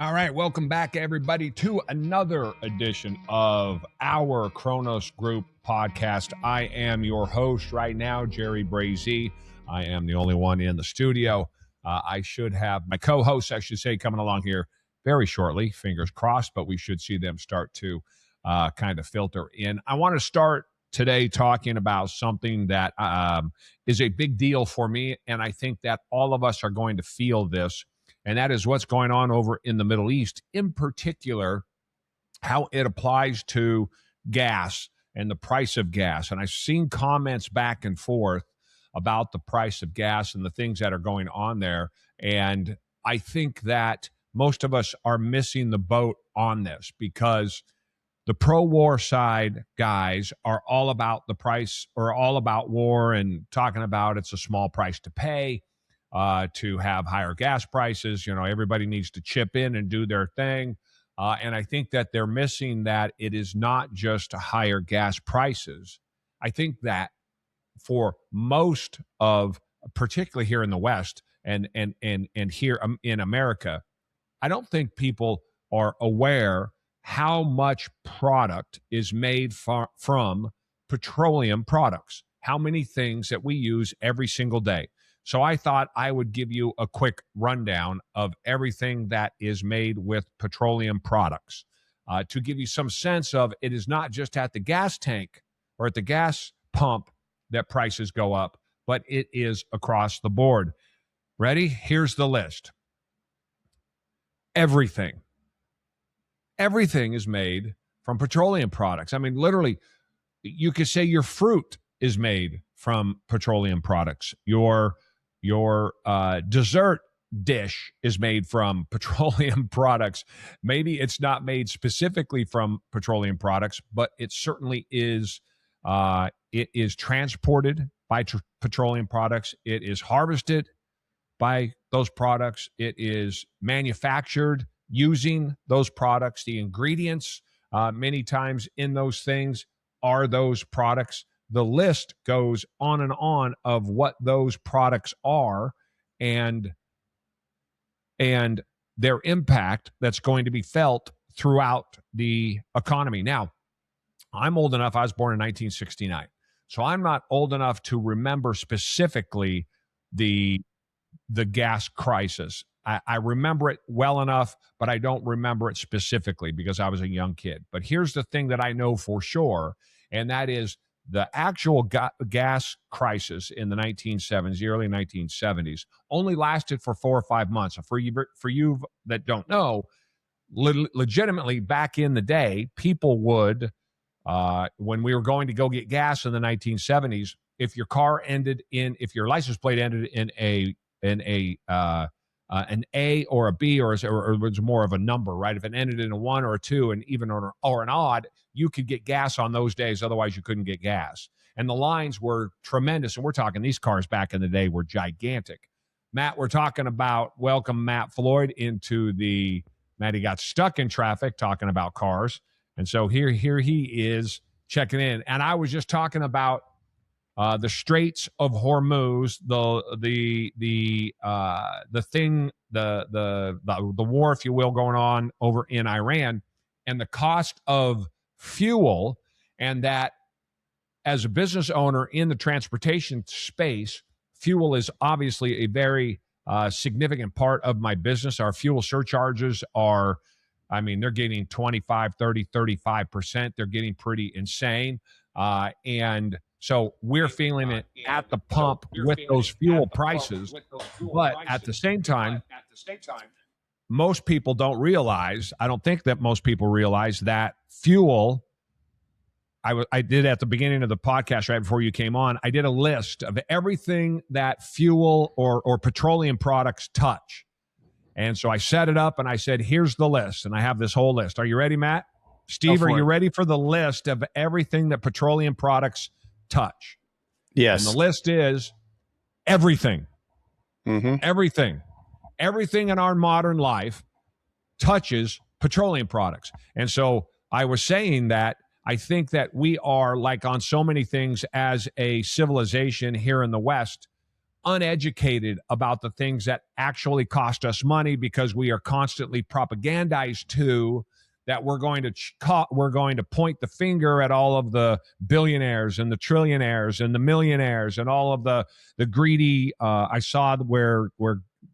All right, welcome back, everybody, to another edition of our Kronos Group Podcast. I am your host right now, Jerry Brazie. I am the only one in the studio. I should have my co-hosts, coming along here very shortly, fingers crossed, but we should see them start to kind of filter in. I want to start today talking about something that is a big deal for me, and I think that all of us are going to feel this. And that is what's going on over in the Middle East, in particular, how it applies to gas and the price of gas. And I've seen comments back and forth about the price of gas and the things that are going on there. And I think that most of us are missing the boat on this because the pro-war side guys are all about the price or all about war and talking about it's a small price to pay. To have higher gas prices. You know, everybody needs to chip in and do their thing. And I think that they're missing that it is not just higher gas prices. I think that for most of, particularly here in the West and here in America, I don't think people are aware how much product is made from petroleum products, how many things that we use every single day. So I thought I would give you a quick rundown of everything that is made with petroleum products to give you some sense of it is not just at the gas tank or at the gas pump that prices go up, but it is across the board. Ready? Here's the list. Everything is made from petroleum products. I mean, literally, you could say your fruit is made from petroleum products. Your dessert dish is made from petroleum products. Maybe it's not made specifically from petroleum products, but it certainly is. It is transported by petroleum products. It is harvested by those products. It is manufactured using those products. The ingredients many times in those things are those products. The list goes on and on of what those products are and their impact that's going to be felt throughout the economy. Now, I'm old enough. I was born in 1969. So I'm not old enough to remember specifically the gas crisis. I remember it well enough, but I don't remember it specifically because I was a young kid. But here's the thing that I know for sure, and that is the actual gas crisis in the 1970s, the early 1970s, only lasted for 4 or 5 months. For you that don't know, legitimately back in the day, people would, when we were going to go get gas in the 1970s, if your license plate ended in an A or a B or it was more of a number, right? If it ended in a 1 or a 2 and even or an odd, you could get gas on those days. Otherwise, you couldn't get gas. And the lines were tremendous. And we're talking these cars back in the day were gigantic. Matt, we're talking about, welcome Matt Floyd into Matt, he got stuck in traffic talking about cars. And so here he is checking in. And I was just talking about the Straits of Hormuz, the war, if you will, going on over in Iran, and the cost of fuel, and that as a business owner in the transportation space, fuel is obviously a very significant part of my business. Our fuel surcharges are, they're getting 25, 30, 35%. They're getting pretty insane. And so we're feeling it at the pump with those fuel prices. But at the same time, most people don't realize, I don't think that most people realize that fuel, I did at the beginning of the podcast right before you came on, I did a list of everything that fuel or petroleum products touch. And so I set it up and I said, here's the list. And I have this whole list. Are you ready, Matt? Steve, are you ready for the list of everything that petroleum products touch? Yes. And the list is everything. Mm-hmm. Everything in our modern life touches petroleum products. And so I was saying that I think that we are, like on so many things as a civilization here in the West, uneducated about the things that actually cost us money because we are constantly propagandized to that we're going to point the finger at all of the billionaires and the trillionaires and the millionaires and all of the greedy. I saw where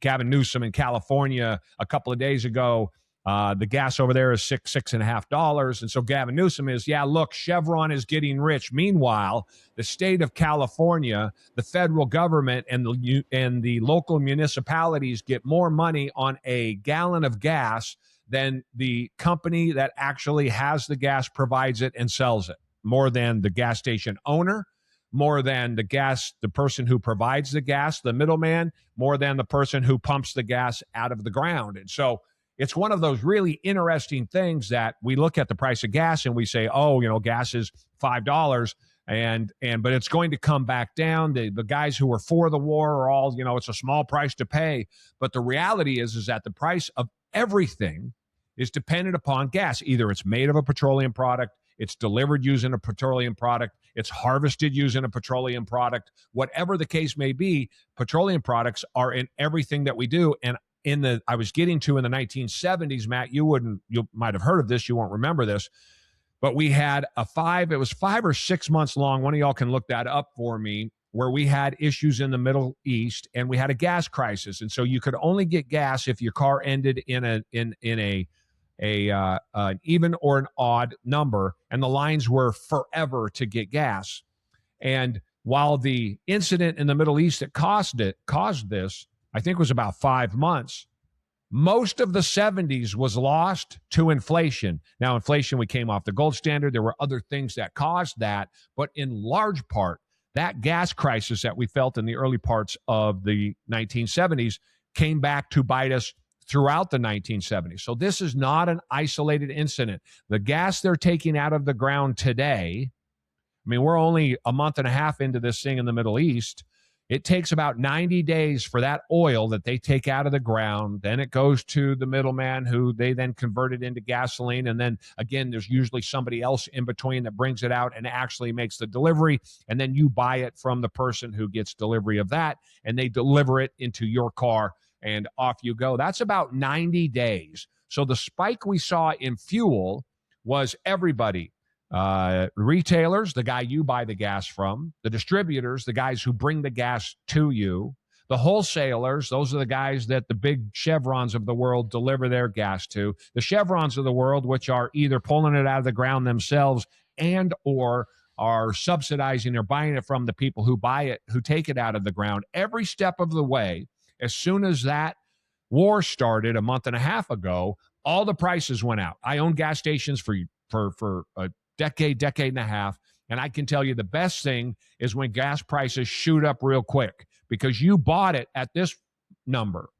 Gavin Newsom in California a couple of days ago. The gas over there is $6.50. And so Gavin Newsom is, look, Chevron is getting rich. Meanwhile, the state of California, the federal government, and the local municipalities get more money on a gallon of gas than the company that actually has the gas, provides it, and sells it. More than the gas station owner, more than the person who provides the gas, the middleman, more than the person who pumps the gas out of the ground. And so it's one of those really interesting things that we look at the price of gas and we say, gas is $5 but it's going to come back down. The guys who are for the war are all, it's a small price to pay. But the reality is that the price of everything is dependent upon gas. Either it's made of a petroleum product, it's delivered using a petroleum product, it's harvested using a petroleum product. Whatever the case may be, petroleum products are in everything that we do. And I was getting to in the 1970s, Matt, you might have heard of this, you won't remember this, but we had it was 5 or 6 months long. One of y'all can look that up for me, where we had issues in the Middle East and we had a gas crisis. And so you could only get gas if your car ended in an even or an odd number, and the lines were forever to get gas. And while the incident in the Middle East that caused this, I think was about 5 months, most of the 70s was lost to inflation. Now, inflation, we came off the gold standard. There were other things that caused that, but in large part, that gas crisis that we felt in the early parts of the 1970s came back to bite us throughout the 1970s. So this is not an isolated incident. The gas they're taking out of the ground today, we're only a month and a half into this thing in the Middle East. It takes about 90 days for that oil that they take out of the ground. Then it goes to the middleman, who they then convert it into gasoline. And then again, there's usually somebody else in between that brings it out and actually makes the delivery. And then you buy it from the person who gets delivery of that, and they deliver it into your car, and off you go. That's about 90 days. So the spike we saw in fuel was everybody. Retailers, the guy you buy the gas from, the distributors, the guys who bring the gas to you, the wholesalers, those are the guys that the big Chevrons of the world deliver their gas to, the Chevrons of the world, which are either pulling it out of the ground themselves and or are subsidizing or buying it from the people who buy it, who take it out of the ground. Every step of the way, as soon as that war started a month and a half ago, all the prices went out. I own gas stations for a decade and a half, and I can tell you the best thing is when gas prices shoot up real quick, because you bought it at this number.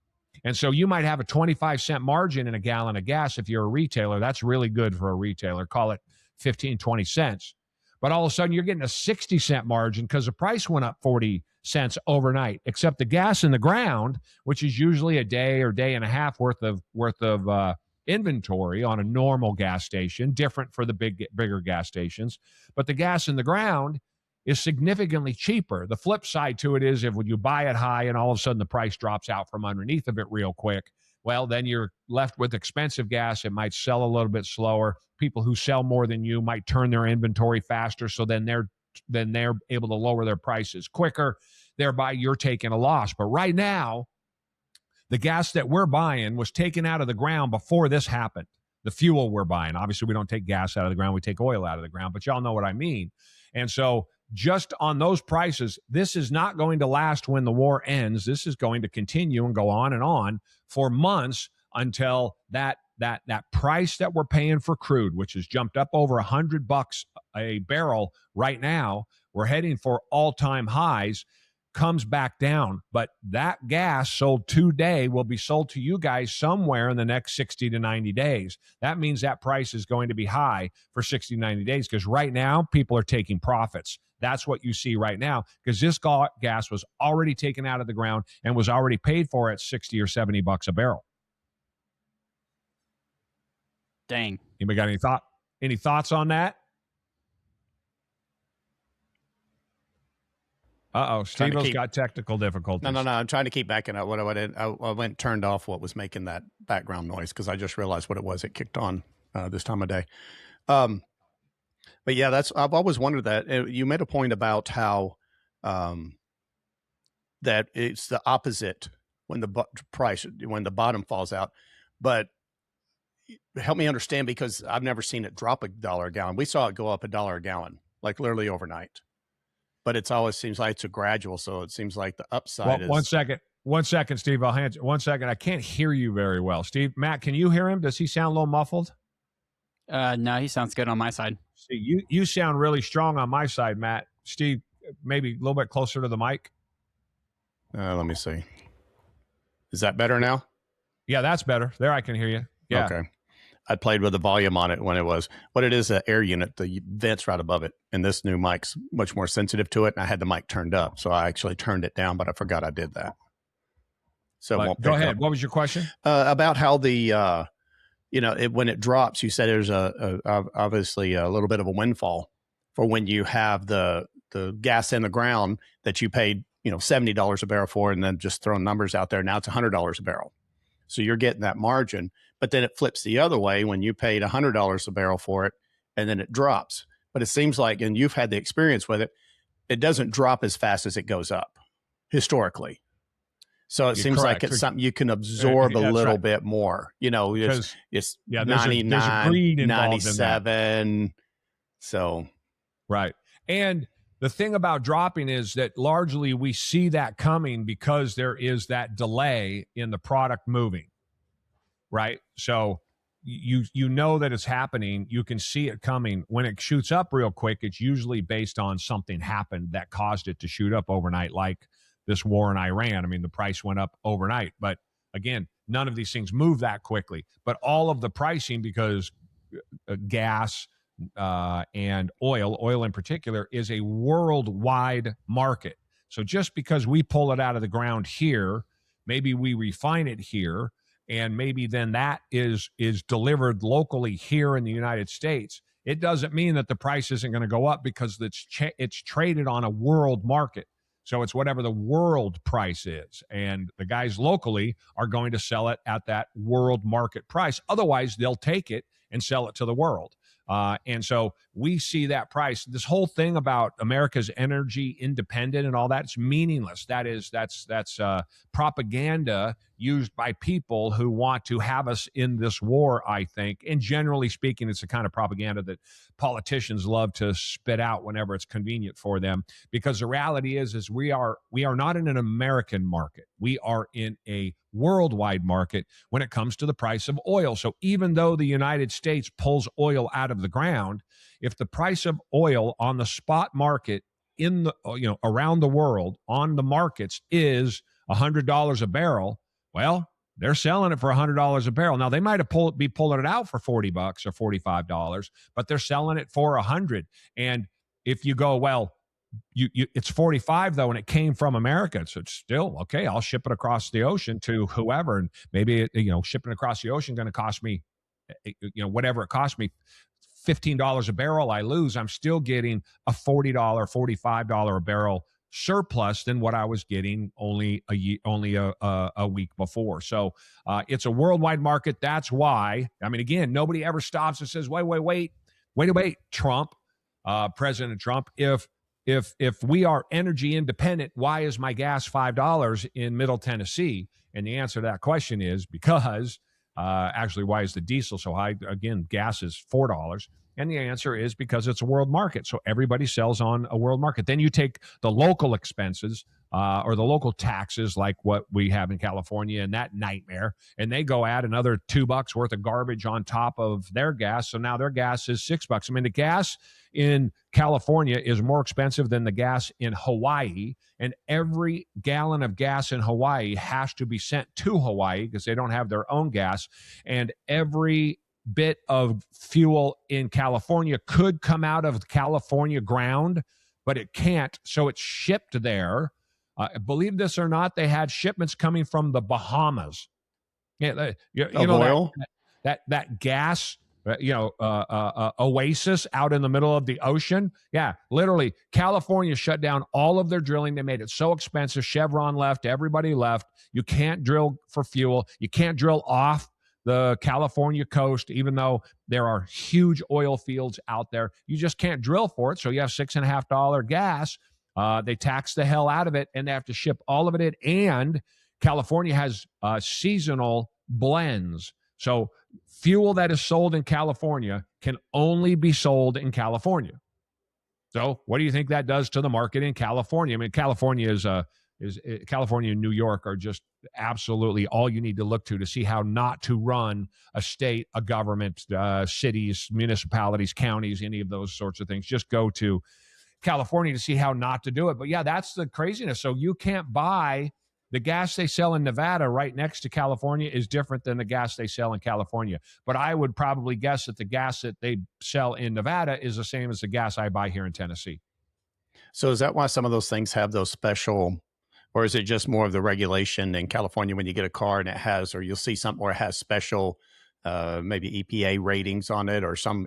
And so you might have a 25-cent margin in a gallon of gas if you're a retailer. That's really good for a retailer. Call it 15, 20 cents. But all of a sudden you're getting a 60-cent margin because the price went up 40 cents overnight, except the gas in the ground, which is usually a day or day and a half worth of inventory on a normal gas station, different for the bigger gas stations. But the gas in the ground is significantly cheaper. The flip side to it is, if when you buy it high and all of a sudden the price drops out from underneath of it real quick, well, then you're left with expensive gas. It might sell a little bit slower. People who sell more than you might turn their inventory faster, so then they're able to lower their prices quicker. Thereby, you're taking a loss. But right now, the gas that we're buying was taken out of the ground before this happened. The fuel we're buying. Obviously, we don't take gas out of the ground. We take oil out of the ground, but y'all know what I mean. And so just on those prices, this is not going to last when the war ends. This is going to continue and go on for months until that price that we're paying for crude, which has jumped up over $100 a barrel right now, we're heading for all-time highs, comes back down. But that gas sold today will be sold to you guys somewhere in the next 60 to 90 days. That means that price is going to be high for 60 to 90 days, because right now people are taking profits. That's what you see right now, because this gas was already taken out of the ground and was already paid for at 60 or 70 bucks a barrel. Dang. Anybody got any thoughts on that? Steve-O's got technical difficulties. No. I'm trying to keep backing up. I went and turned off what was making that background noise because I just realized what it was. It kicked on this time of day. But yeah, I've always wondered that. You made a point about how that it's the opposite when the bottom falls out. But help me understand, because I've never seen it drop $1 a gallon. We saw it go up $1 a gallon, like literally overnight. But it's always seems like it's a gradual, so it seems like the upside is... One second, Steve. I'll hand you. 1 second. I can't hear you very well. Steve, Matt, can you hear him? Does he sound a little muffled? No, he sounds good on my side. See, you sound really strong on my side, Matt. Steve, maybe a little bit closer to the mic. Let me see. Is that better now? Yeah, that's better. There, I can hear you. Yeah. Okay. I played with the volume on it when it was what it is, an air unit, the vent's right above it. And this new mic's much more sensitive to it. And I had the mic turned up. So I actually turned it down, but I forgot I did that. So it won't go ahead. up. What was your question? About how the, when it drops, you said there's obviously a little bit of a windfall for when you have the gas in the ground that you paid, $70 a barrel for, and then just throwing numbers out there. Now it's $100 a barrel. So you're getting that margin. But then it flips the other way when you paid $100 a barrel for it, and then it drops. But it seems like, and you've had the experience with it, it doesn't drop as fast as it goes up historically. So it seems like it's something you can absorb a little bit more. It's 99, there's a greed involved 97. In that. So. Right. And the thing about dropping is that largely we see that coming because there is that delay in the product moving. Right. So you know that it's happening. You can see it coming. When it shoots up real quick, it's usually based on something happened that caused it to shoot up overnight, like this war in Iran. I mean, the price went up overnight. But again, none of these things move that quickly. But all of the pricing, because gas and oil in particular, is a worldwide market. So just because we pull it out of the ground here, maybe we refine it here, and maybe then that is delivered locally here in the United States, it doesn't mean that the price isn't going to go up, because it's traded on a world market. So it's whatever the world price is. And the guys locally are going to sell it at that world market price. Otherwise, they'll take it and sell it to the world. And so we see that price. This whole thing about America's energy independent and all that, it's meaningless. That's propaganda used by people who want to have us in this war, I think. And generally speaking, it's the kind of propaganda that politicians love to spit out whenever it's convenient for them. Because the reality is we are not in an American market. We are in a worldwide market when it comes to the price of oil. So even though the United States pulls oil out of the ground, if the price of oil on the spot market in the around the world on the markets is $100 a barrel, well, they're selling it for $100 a barrel. Now they might have be pulling it out for $40 or $45, but they're selling it for $100. And if you go, well, it's 45 though, and it came from America, so it's still okay. I'll ship it across the ocean to whoever, and maybe shipping across the ocean going to cost me, whatever it cost me, $15 a barrel. I lose. I'm still getting a $40, $45 a barrel surplus than what I was getting only a week before. So it's a worldwide market. That's why. I mean, again, nobody ever stops and says, wait, Trump, President Trump, if we are energy independent, why is my gas $5 in Middle Tennessee? And the answer to that question is because, actually, why is the diesel so high? Again, gas is $4. And the answer is because it's a world market. So everybody sells on a world market. Then you take the local expenses or the local taxes, like what we have in California and that nightmare, and they go add another $2 worth of garbage on top of their gas. So now their gas is $6. I mean, the gas in California is more expensive than the gas in Hawaii. And every gallon of gas in Hawaii has to be sent to Hawaii because they don't have their own gas. And every bit of fuel in California could come out of California ground, but it can't. So it's shipped there. Believe this or not, they had shipments coming from the Bahamas. Yeah, oil? That gas oasis out in the middle of the ocean. Yeah, literally, California shut down all of their drilling. They made it so expensive. Chevron left. Everybody left. You can't drill for fuel. You can't drill off the California coast, even though there are huge oil fields out there. You just can't drill for it. So you have $6.50 gas. They tax the hell out of it, and they have to ship all of it in. And California has seasonal blends. So fuel that is sold in California can only be sold in California. So what do you think that does to the market in California? I mean, California California and New York are just absolutely all you need to look to see how not to run a state, a government, cities, municipalities, counties, any of those sorts of things. Just go to California to see how not to do it. But yeah, that's the craziness. So you can't buy the gas they sell in Nevada right next to California is different than the gas they sell in California. But I would probably guess that the gas that they sell in Nevada is the same as the gas I buy here in Tennessee. So is that why some of those things have those special, or is it just more of the regulation in California when you get a car and it has, or you'll see something where it has special, maybe EPA ratings on it or some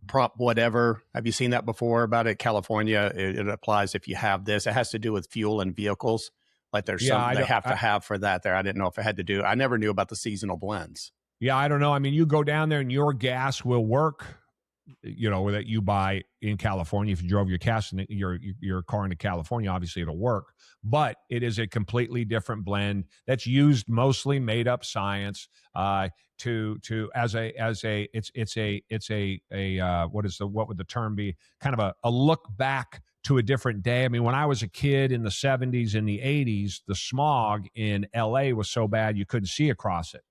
prop whatever? Have you seen that before about it? California, it applies if you have this. It has to do with fuel and vehicles. Like there's something they have to have for that there. I didn't know if it had to do. I never knew about the seasonal blends. Yeah, I don't know. I mean, you go down there and your gas will work, that you buy in California. If you drove your car into California, obviously it'll work. But it is a completely different blend that's used mostly made up science what would the term be? Kind of a look back to a different day. I mean, when I was a kid in the 70s and the 80s, the smog in LA was so bad you couldn't see across it.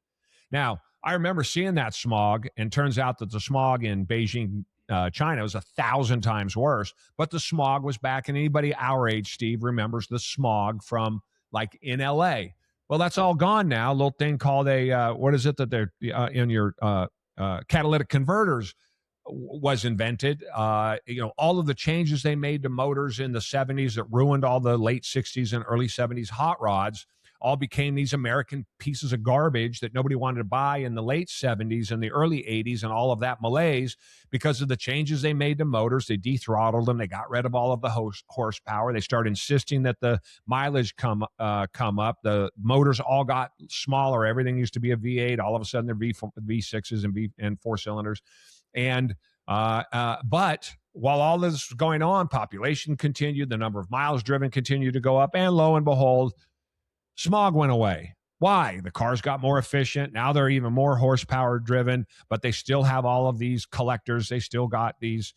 Now, I remember seeing that smog, and turns out that the smog in Beijing, China was 1,000 times worse, but the smog was back, and anybody our age, Steve, remembers the smog from like in LA. Well, that's all gone now. A little thing called what is it that they're in your catalytic converters was invented. All of the changes they made to motors in the 70s that ruined all the late 60s and early 70s hot rods all became these American pieces of garbage that nobody wanted to buy in the late 70s and the early 80s and all of that malaise because of the changes they made to motors. They dethrottled them. They got rid of all of the horsepower. They started insisting that the mileage come up. The motors all got smaller. Everything used to be a V8. All of a sudden, they're V6s and 4 cylinders. And but while all this was going on, population continued, the number of miles driven continued to go up, and lo and behold, smog went away. Why? The cars got more efficient. Now they're even more horsepower driven, but they still have all of these collectors. They still got these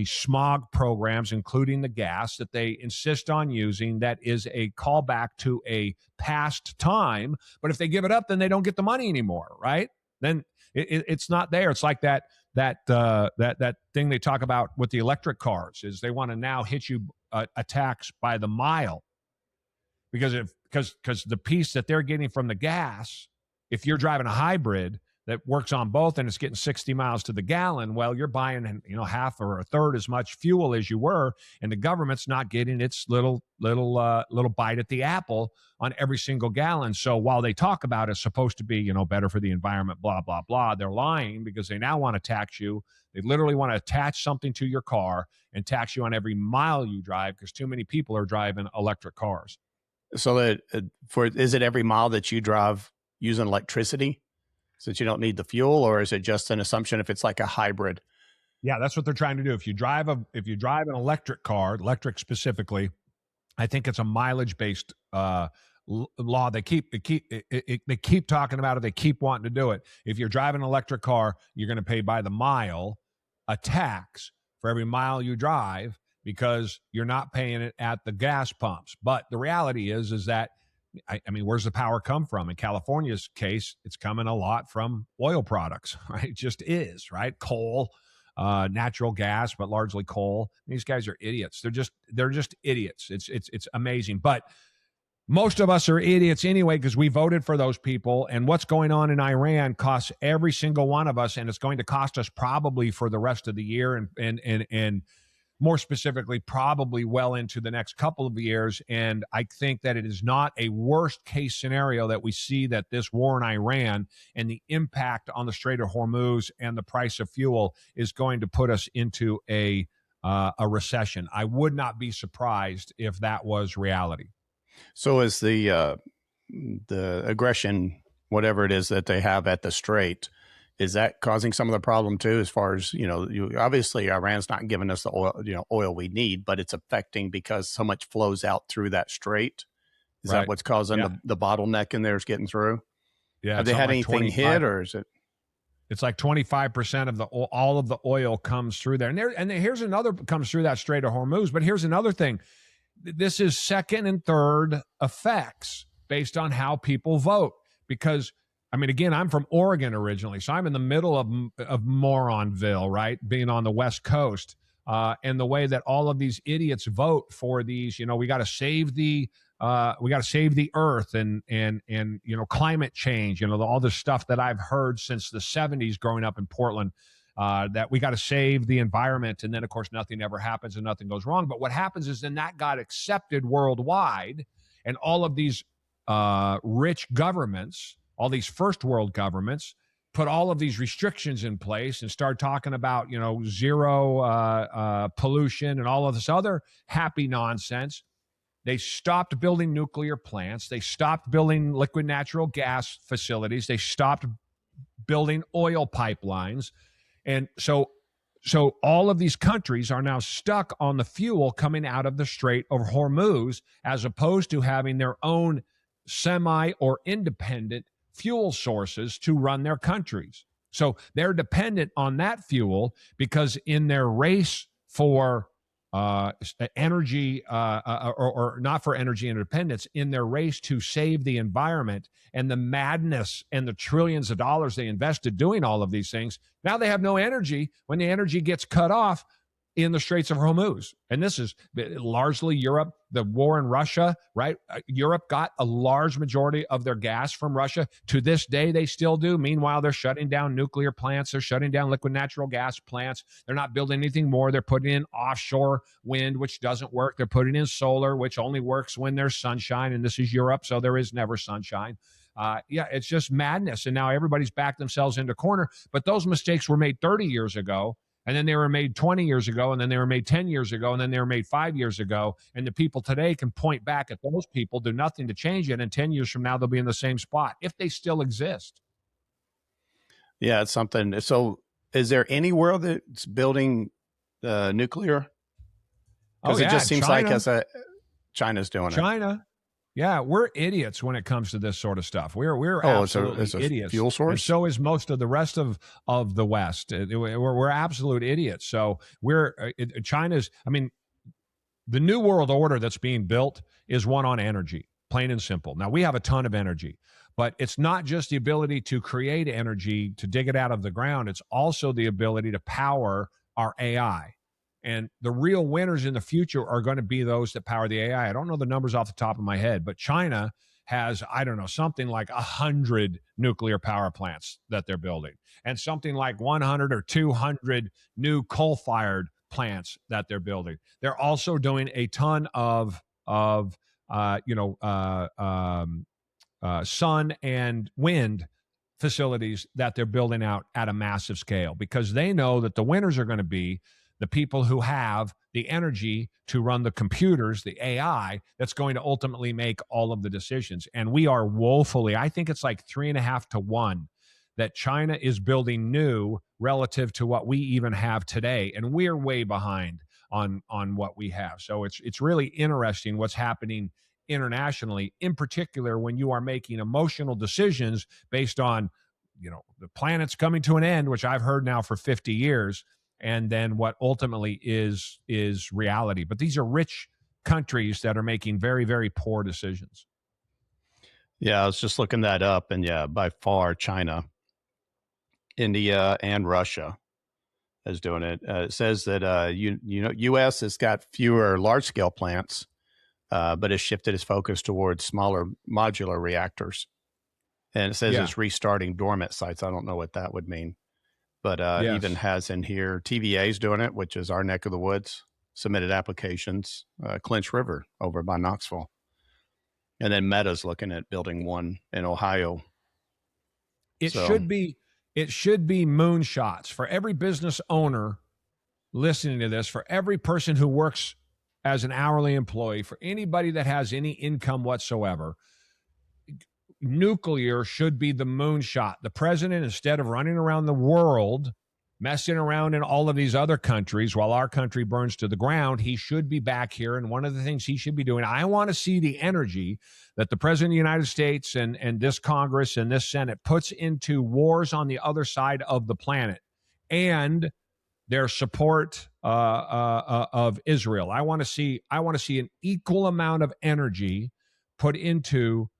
smog programs, including the gas that they insist on using. That is a callback to a past time. But if they give it up, then they don't get the money anymore, right? Then it's not there. It's like that thing they talk about with the electric cars is they want to now hit you a tax by the mile. Because the piece that they're getting from the gas, if you're driving a hybrid that works on both and it's getting 60 miles to the gallon, well, you're buying half or a third as much fuel as you were, and the government's not getting its little bite at the apple on every single gallon. So while they talk about it's supposed to be better for the environment, blah blah blah, they're lying because they now want to tax you. They literally want to attach something to your car and tax you on every mile you drive because too many people are driving electric cars. So is it every mile that you drive using electricity since you don't need the fuel, or is it just an assumption if it's like a hybrid? Yeah, that's what they're trying to do. If you drive an electric car, electric specifically, I think it's a mileage based law. They keep talking about it. They keep wanting to do it. If you're driving an electric car, you're going to pay by the mile a tax for every mile you drive, because you're not paying it at the gas pumps. But the reality is that, I mean, where's the power come from? In California's case, it's coming a lot from oil products, right? It just is, right? Coal, natural gas, but largely coal. These guys are idiots. They're just idiots. It's amazing. But most of us are idiots anyway because we voted for those people. And what's going on in Iran costs every single one of us, and it's going to cost us probably for the rest of the year and more specifically, probably well into the next couple of years. And I think that it is not a worst case scenario that we see that this war in Iran and the impact on the Strait of Hormuz and the price of fuel is going to put us into a recession. I would not be surprised if that was reality. So is the aggression, whatever it is that they have at the Strait, is that causing some of the problem too? As far as obviously Iran's not giving us the oil we need, but it's affecting because so much flows out through that strait. Is that what's causing the bottleneck in there is getting through? Yeah. Have they had anything hit, or is it? It's like 25% of all of the oil comes through there. And here's another comes through that Strait of Hormuz. But here's another thing. This is second and third effects based on how people vote. Because, I mean, again, I'm from Oregon originally, so I'm in the middle of Moronville, right? Being on the West Coast. And the way that all of these idiots vote for these, we got to save the earth and climate change, all the stuff that I've heard since the 70s growing up in Portland, that we got to save the environment. And then, of course, nothing ever happens and nothing goes wrong. But what happens is then that got accepted worldwide, and all of these rich governments, all these first world governments, put all of these restrictions in place and start talking about, zero pollution and all of this other happy nonsense. They stopped building nuclear plants. They stopped building liquid natural gas facilities. They stopped building oil pipelines. And so all of these countries are now stuck on the fuel coming out of the Strait of Hormuz, as opposed to having their own semi or independent fuel sources to run their countries. So they're dependent on that fuel because in their race for energy, or not for energy independence, in their race to save the environment and the madness and the trillions of dollars they invested doing all of these things, now they have no energy when the energy gets cut off in the Straits of Hormuz. And this is largely Europe, the war in Russia, right? Europe got a large majority of their gas from Russia. To this day, they still do. Meanwhile, they're shutting down nuclear plants. They're shutting down liquid natural gas plants. They're not building anything more. They're putting in offshore wind, which doesn't work. They're putting in solar, which only works when there's sunshine. And this is Europe, so there is never sunshine. It's just madness. And now everybody's backed themselves into a corner. But those mistakes were made 30 years ago. And then they were made 20 years ago, and then they were made 10 years ago, and then they were made 5 years ago. And the people today can point back at those people, do nothing to change it, and 10 years from now, they'll be in the same spot, if they still exist. Yeah, it's something. So is there any world that's building nuclear? Because it just seems China. like China's doing it. China. Yeah, we're idiots when it comes to this sort of stuff. We're absolutely it's a idiots. Fuel source? And so is most of the rest of the West. We're absolute idiots. So China's, the new world order that's being built is one on energy, plain and simple. Now, we have a ton of energy, but it's not just the ability to create energy, to dig it out of the ground. It's also the ability to power our AI. And the real winners in the future are going to be those that power the AI. I don't know the numbers off the top of my head, but China has, something like 100 nuclear power plants that they're building, and something like 100 or 200 new coal-fired plants that they're building. They're also doing a ton of sun and wind facilities that they're building out at a massive scale, because they know that the winners are going to be the people who have the energy to run the computers, the AI, that's going to ultimately make all of the decisions. And we are woefully, I think it's like 3.5 to 1 that China is building new relative to what we even have today. And we're way behind on what we have. So it's really interesting what's happening internationally, in particular when you are making emotional decisions based on, the planet's coming to an end, which I've heard now for 50 years. And then what ultimately is reality. But these are rich countries that are making very, very poor decisions. Yeah, I was just looking that up, and by far China, India, and Russia is doing it. It says that U.S. has got fewer large-scale plants, but has shifted its focus towards smaller modular reactors. And it says it's restarting dormant sites. I don't know what that would mean. But even has in here, TVA's doing it, which is our neck of the woods. submitted applications, Clinch River over by Knoxville. And then Meta's looking at building one in Ohio. It should be moonshots for every business owner listening to this, for every person who works as an hourly employee, for anybody that has any income whatsoever. Nuclear should be the moonshot. The president, instead of running around the world, messing around in all of these other countries while our country burns to the ground, he should be back here. And one of the things he should be doing, I want to see the energy that the president of the United States and this Congress and this Senate puts into wars on the other side of the planet and their support of Israel. I want to see an equal amount of energy put into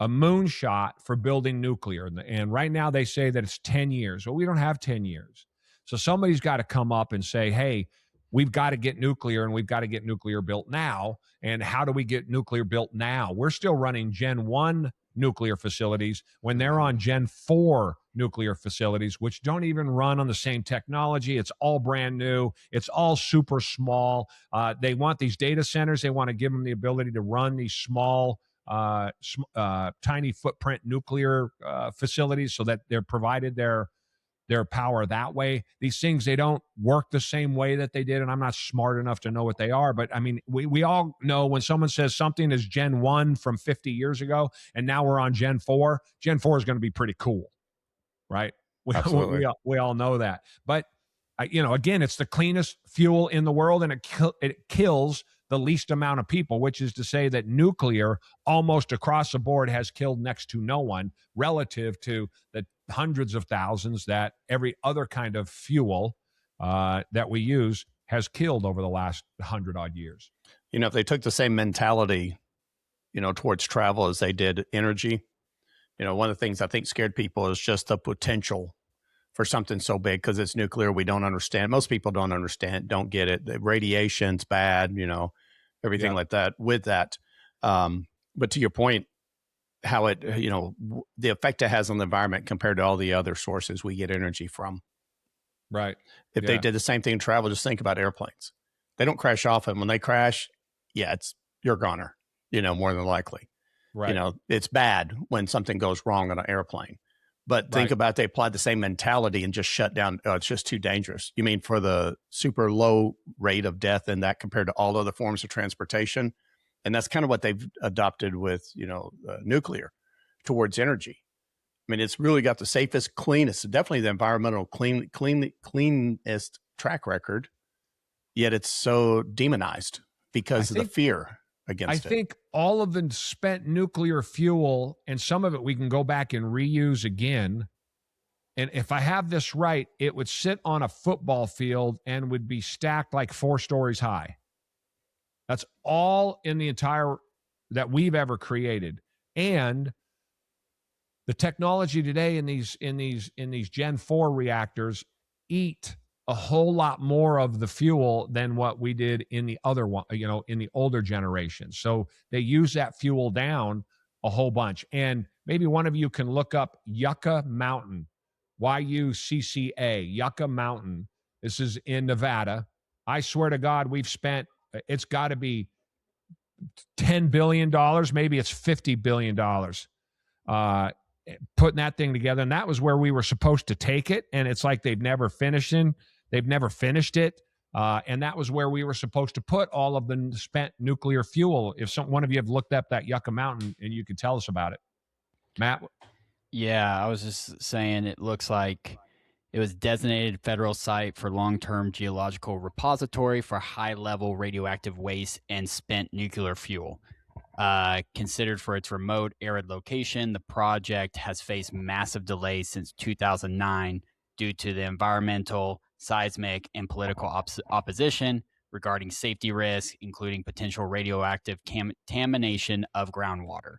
a moonshot for building nuclear. And right now they say that it's 10 years. Well, we don't have 10 years. So somebody's got to come up and say, hey, we've got to get nuclear, and we've got to get nuclear built now. And how do we get nuclear built now? We're still running Gen 1 nuclear facilities when they're on Gen 4 nuclear facilities, which don't even run on the same technology. It's all brand new. It's all super small. They want these data centers. They want to give them the ability to run these small, tiny footprint nuclear facilities so that they're provided their power that way. These things, they don't work the same way that they did, and I'm not smart enough to know what they are, but I mean, we all know when someone says something is Gen 1 from 50 years ago, and now we're on Gen 4, Gen 4 is going to be pretty cool, right? We all know that. But, again, it's the cleanest fuel in the world, and it kills the least amount of people, which is to say that nuclear almost across the board has killed next to no one relative to the hundreds of thousands that every other kind of fuel that we use has killed over the last 100-odd years. If they took the same mentality, towards travel as they did energy, one of the things I think scared people is just the potential for something so big because it's nuclear. We don't understand. Most people don't understand, don't get it. The radiation's bad, everything like that with that. But to your point, how it, the effect it has on the environment compared to all the other sources we get energy from. Right. If they did the same thing in travel, just think about airplanes. They don't crash often. When they crash, you're a goner, more than likely. Right. It's bad when something goes wrong on an airplane. But think about they applied the same mentality and just shut down. Oh, it's just too dangerous. You mean for the super low rate of death in that compared to all other forms of transportation? And that's kind of what they've adopted with, nuclear towards energy. I mean, it's really got the safest, cleanest, definitely the environmental cleanest track record. Yet it's so demonized because of the fear against it. I think all of the spent nuclear fuel, and some of it we can go back and reuse again. And if I have this right, it would sit on a football field and would be stacked like 4 stories high. That's all in the entire that we've ever created. And the technology today in these Gen 4 reactors eat a whole lot more of the fuel than what we did in the other one, in the older generations. So they use that fuel down a whole bunch. And maybe one of you can look up Yucca Mountain, Yucca, Yucca Mountain. This is in Nevada. I swear to God, we've spent, it's got to be $10 billion. Maybe it's $50 billion putting that thing together. And that was where we were supposed to take it. And it's like they've never finished it. And that was where we were supposed to put all of the spent nuclear fuel. If one of you have looked up that Yucca Mountain, and you could tell us about it. Matt? Yeah, I was just saying it looks like it was designated federal site for long-term geological repository for high-level radioactive waste and spent nuclear fuel. Considered for its remote, arid location, the project has faced massive delays since 2009 due to the environmental, seismic, and political opposition regarding safety risks, including potential radioactive contamination of groundwater.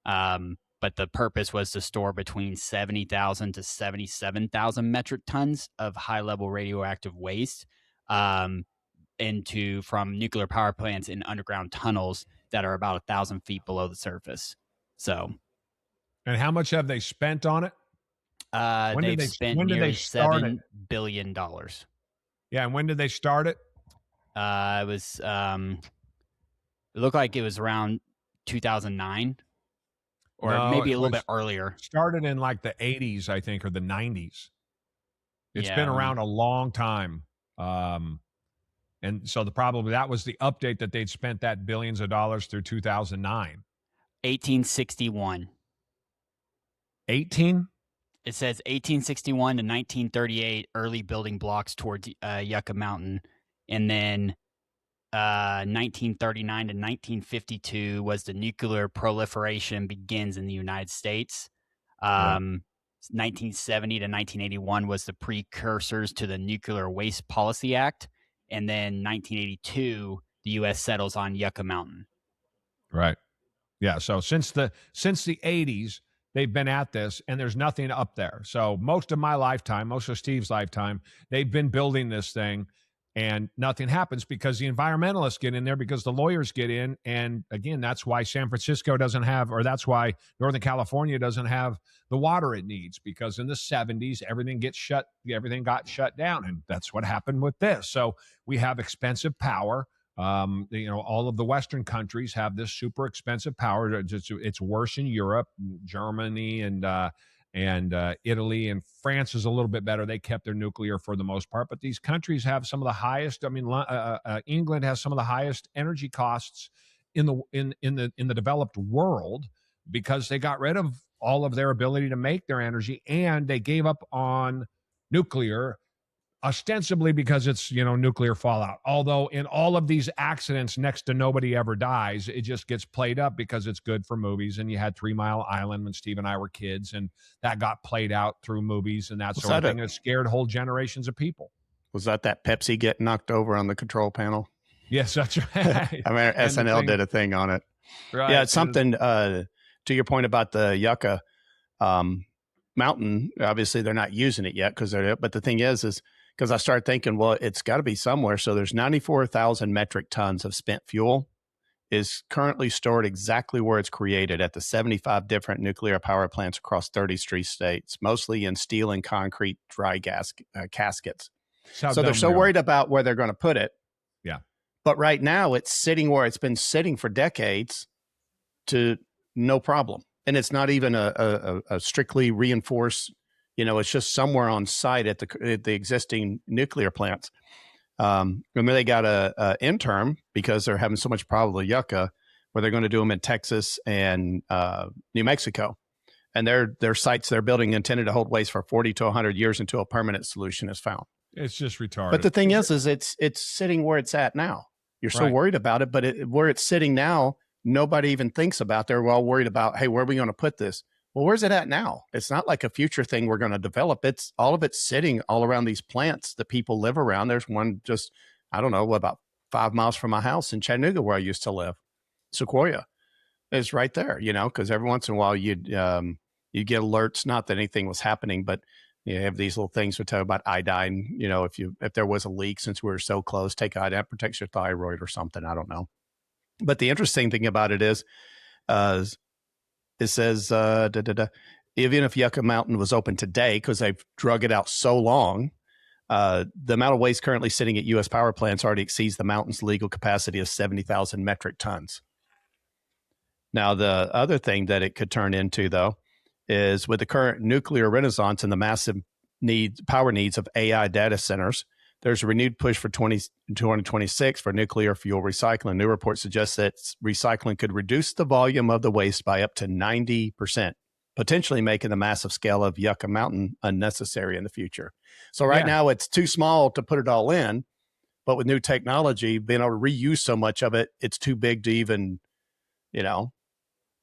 But the purpose was to store between 70,000 to 77,000 metric tons of high-level radioactive waste from nuclear power plants in underground tunnels that are about 1,000 feet below the surface. So, and how much have they spent on it? They've spent nearly $7 billion. Yeah, and when did they start it? It was it looked like it was around 2009 or No, maybe it a little was bit earlier. started in like the 80s, I think, or the 90s. It's been around a long time. And so that was the update that they'd spent that billions of dollars through 2009. 1861. 18? It says 1861 to 1938, early building blocks towards Yucca Mountain. And then 1939 to 1952 was the nuclear proliferation begins in the United States. 1970 to 1981 was the precursors to the Nuclear Waste Policy Act. And then 1982, the U.S. settles on Yucca Mountain. Right. Yeah. So since the 80s, they've been at this, and there's nothing up there. So most of my lifetime, most of Steve's lifetime, they've been building this thing, and nothing happens because the environmentalists get in there, because the lawyers get in. And again, that's why San Francisco doesn't have, or that's why Northern California doesn't have the water it needs, because in the 70s, everything got shut down. And that's what happened with this. So we have expensive power. All of the Western countries have this super expensive power. It's worse in Europe, Germany, and Italy, and France is a little bit better. They kept their nuclear for the most part, but these countries have some of the highest. I mean, England has some of the highest energy costs in the developed world, because they got rid of all of their ability to make their energy, and they gave up on nuclear, ostensibly because it's, nuclear fallout. Although in all of these accidents, next to nobody ever dies. It just gets played up because it's good for movies. And you had 3 Mile Island when Steve and I were kids, and that got played out through movies and that sort of thing. It scared whole generations of people. Was that Pepsi getting knocked over on the control panel? Yes, that's right. I mean, SNL did a thing on it. Right. Yeah, it's something, to your point about the Yucca Mountain. Obviously, they're not using it yet, but the thing is because I started thinking, well, it's got to be somewhere. So there's 94,000 metric tons of spent fuel is currently stored exactly where it's created, at the 75 different nuclear power plants across 33 states, mostly in steel and concrete dry gas caskets. So they're so worried about where they're going to put it. Yeah. But right now it's sitting where it's been sitting for decades, to no problem. And it's not even a strictly reinforced, it's just somewhere on site at the existing nuclear plants. Remember, they got a interim because they're having so much problem with Yucca, where they're going to do them in Texas and New Mexico. And their sites they're building intended to hold waste for 40 to 100 years until a permanent solution is found. It's just retarded. But the thing is it's sitting where it's at now. You're so worried about it, but where it's sitting now, nobody even thinks about. They're all worried about, hey, where are we going to put this? Well, where's it at now? It's not like a future thing we're going to develop. It's all of it's sitting all around these plants that people live around. There's one just, I don't know, about 5 miles from my house in Chattanooga, where I used to live. Sequoia is right there, because every once in a while you get alerts, not that anything was happening, but you have these little things that tell you about iodine. If there was a leak, since we were so close, take iodine, protects your thyroid or something. I don't know. But the interesting thing about it is, it says, even if Yucca Mountain was open today, because they've drug it out so long, the amount of waste currently sitting at U.S. power plants already exceeds the mountain's legal capacity of 70,000 metric tons. Now, the other thing that it could turn into, though, is with the current nuclear renaissance and the massive power needs of AI data centers, there's a renewed push for 2026 for nuclear fuel recycling. New reports suggest that recycling could reduce the volume of the waste by up to 90%, potentially making the massive scale of Yucca Mountain unnecessary in the future. So right now it's too small to put it all in, but with new technology, being able to reuse so much of it, it's too big to even,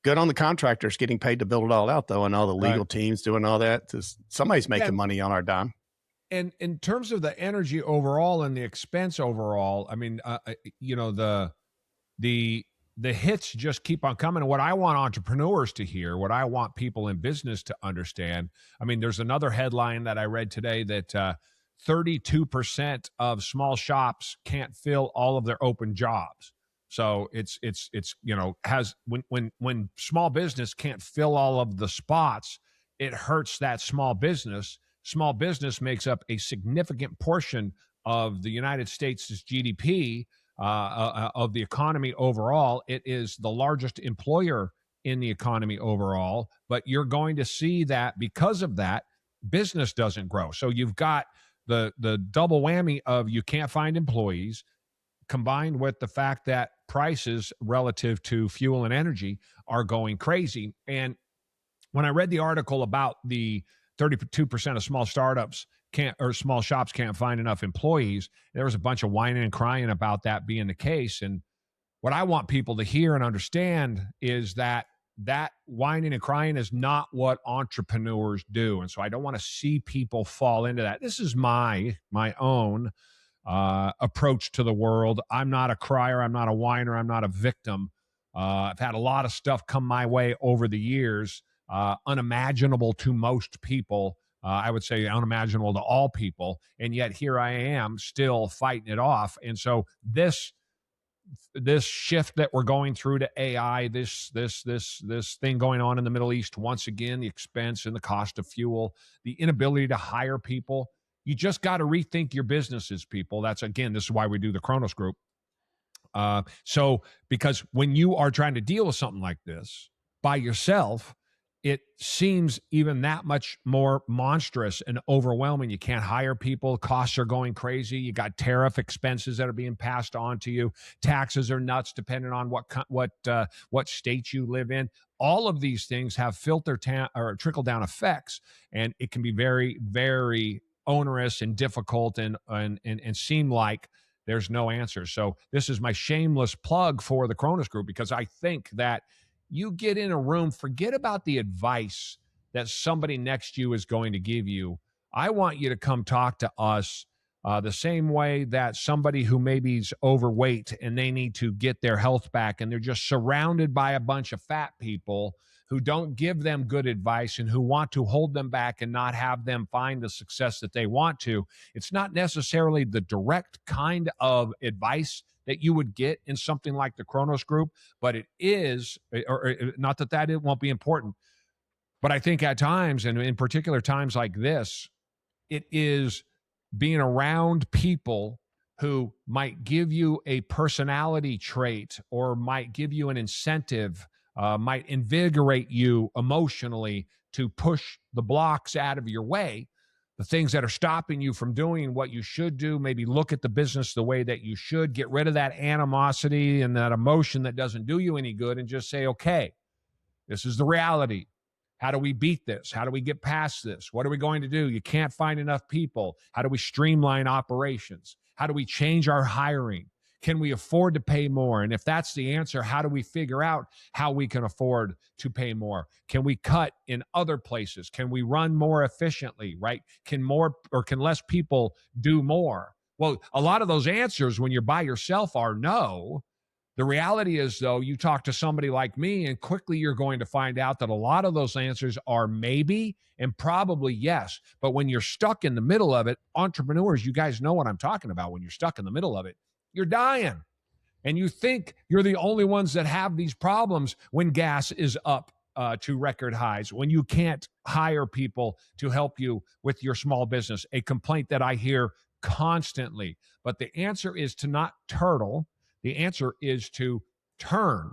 good on the contractors getting paid to build it all out, though, and all the legal teams doing all that. Somebody's making money on our dime. And in terms of the energy overall and the expense overall, I mean, the hits just keep on coming. And what I want entrepreneurs to hear, what I want people in business to understand, I mean, there's another headline that I read today that 32% of small shops can't fill all of their open jobs. So it's when small business can't fill all of the spots, it hurts that small business. Small business makes up a significant portion of the United States' GDP, of the economy overall. It is the largest employer in the economy overall. But you're going to see that because of that, business doesn't grow. So you've got the double whammy of you can't find employees, combined with the fact that prices relative to fuel and energy are going crazy. And when I read the article about the 32% of small startups small shops can't find enough employees, there was a bunch of whining and crying about that being the case. And what I want people to hear and understand is that whining and crying is not what entrepreneurs do. And so I don't want to see people fall into that. This is my own approach to the world. I'm not a crier. I'm not a whiner. I'm not a victim. I've had a lot of stuff come my way over the years, unimaginable to most people. I would say unimaginable to all people. And yet here I am still fighting it off. And so this shift that we're going through to AI, this thing going on in the Middle East, once again, the expense and the cost of fuel, the inability to hire people. You just got to rethink your businesses, people. This is why we do the Kronos Group. So because when you are trying to deal with something like this by yourself, it seems even that much more monstrous and overwhelming. You can't hire people. Costs are going crazy. You got tariff expenses that are being passed on to you. Taxes are nuts depending on what state you live in. All of these things have or trickle down effects, and it can be very, very onerous and difficult and seem like there's no answer. So this is my shameless plug for the Kronos Group, because I think that you get in a room, forget about the advice that somebody next to you is going to give you. I want you to come talk to us the same way that somebody who maybe is overweight and they need to get their health back, and they're just surrounded by a bunch of fat people who don't give them good advice and who want to hold them back and not have them find the success that they want to. It's not necessarily the direct kind of advice that you would get in something like the Kronos Group, but it is, or not that it won't be important, but I think at times, and in particular times like this, it is being around people who might give you a personality trait or might give you an incentive, might invigorate you emotionally to push the blocks out of your way, the things that are stopping you from doing what you should do. Maybe look at the business the way that you should, get rid of that animosity and that emotion that doesn't do you any good, and just say, okay, this is the reality. How do we beat this? How do we get past this? What are we going to do? You can't find enough people. How do we streamline operations? How do we change our hiring? Can we afford to pay more? And if that's the answer, how do we figure out how we can afford to pay more? Can we cut in other places? Can we run more efficiently, right? Can less people do more? Well, a lot of those answers when you're by yourself are no. The reality is, though, you talk to somebody like me, and quickly you're going to find out that a lot of those answers are maybe and probably yes. But when you're stuck in the middle of it, entrepreneurs, you guys know what I'm talking about. When you're stuck in the middle of it, you're dying. And you think you're the only ones that have these problems when gas is up to record highs, when you can't hire people to help you with your small business, a complaint that I hear constantly. But the answer is to not turtle. The answer is to turn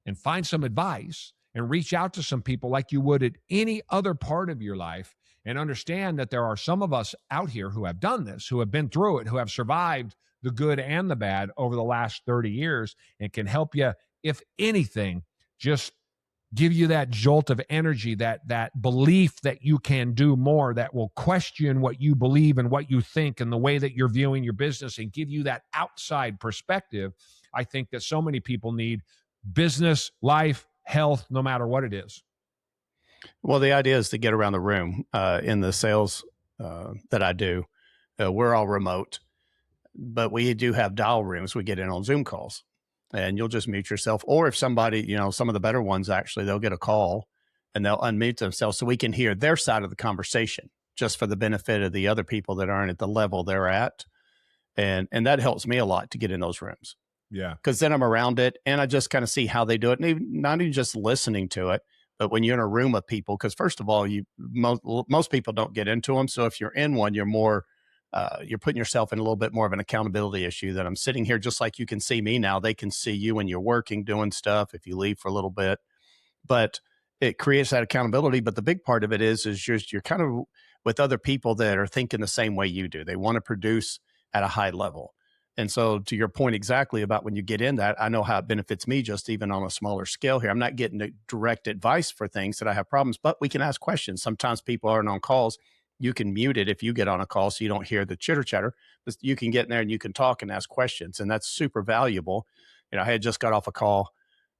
and find some advice and reach out to some people like you would at any other part of your life, and understand that there are some of us out here who have done this, who have been through it, who have survived the good and the bad over the last 30 years and can help you, if anything, just give you that jolt of energy, that belief that you can do more, that will question what you believe and what you think and the way that you're viewing your business, and give you that outside perspective. I think that so many people need business, life, health, no matter what it is. Well, the idea is to get around the room in the sales that I do. We're all remote, but we do have dial rooms. We get in on Zoom calls. And you'll just mute yourself. Or if somebody, some of the better ones, actually, they'll get a call and they'll unmute themselves so we can hear their side of the conversation, just for the benefit of the other people that aren't at the level they're at. And that helps me a lot to get in those rooms. Yeah. Because then I'm around it and I just kind of see how they do it. And not even just listening to it, but when you're in a room of people, because first of all, most people don't get into them. So if you're in one, you're more you're putting yourself in a little bit more of an accountability issue that I'm sitting here just like you can see me now. They can see you when you're working, doing stuff, if you leave for a little bit. But it creates that accountability. But the big part of it is you're kind of with other people that are thinking the same way you do. They want to produce at a high level. And so to your point exactly about when you get in that, I know how it benefits me just even on a smaller scale here. I'm not getting direct advice for things that I have problems, but we can ask questions. Sometimes people aren't on calls. You can mute it if you get on a call so you don't hear the chitter chatter. But you can get in there and you can talk and ask questions. And that's super valuable. I had just got off a call.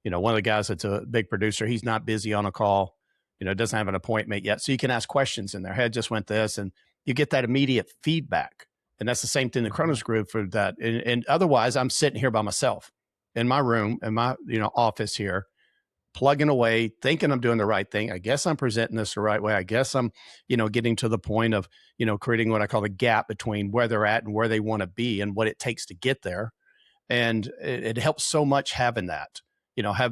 One of the guys that's a big producer, he's not busy on a call, doesn't have an appointment yet. So you can ask questions in there. Hey, I just went this, and you get that immediate feedback. And that's the same thing the Kronos Group for that. And otherwise, I'm sitting here by myself in my room, in my office here, plugging away, thinking I'm doing the right thing. I guess I'm presenting this the right way. I guess I'm, getting to the point of, creating what I call the gap between where they're at and where they want to be and what it takes to get there. And it helps so much having that,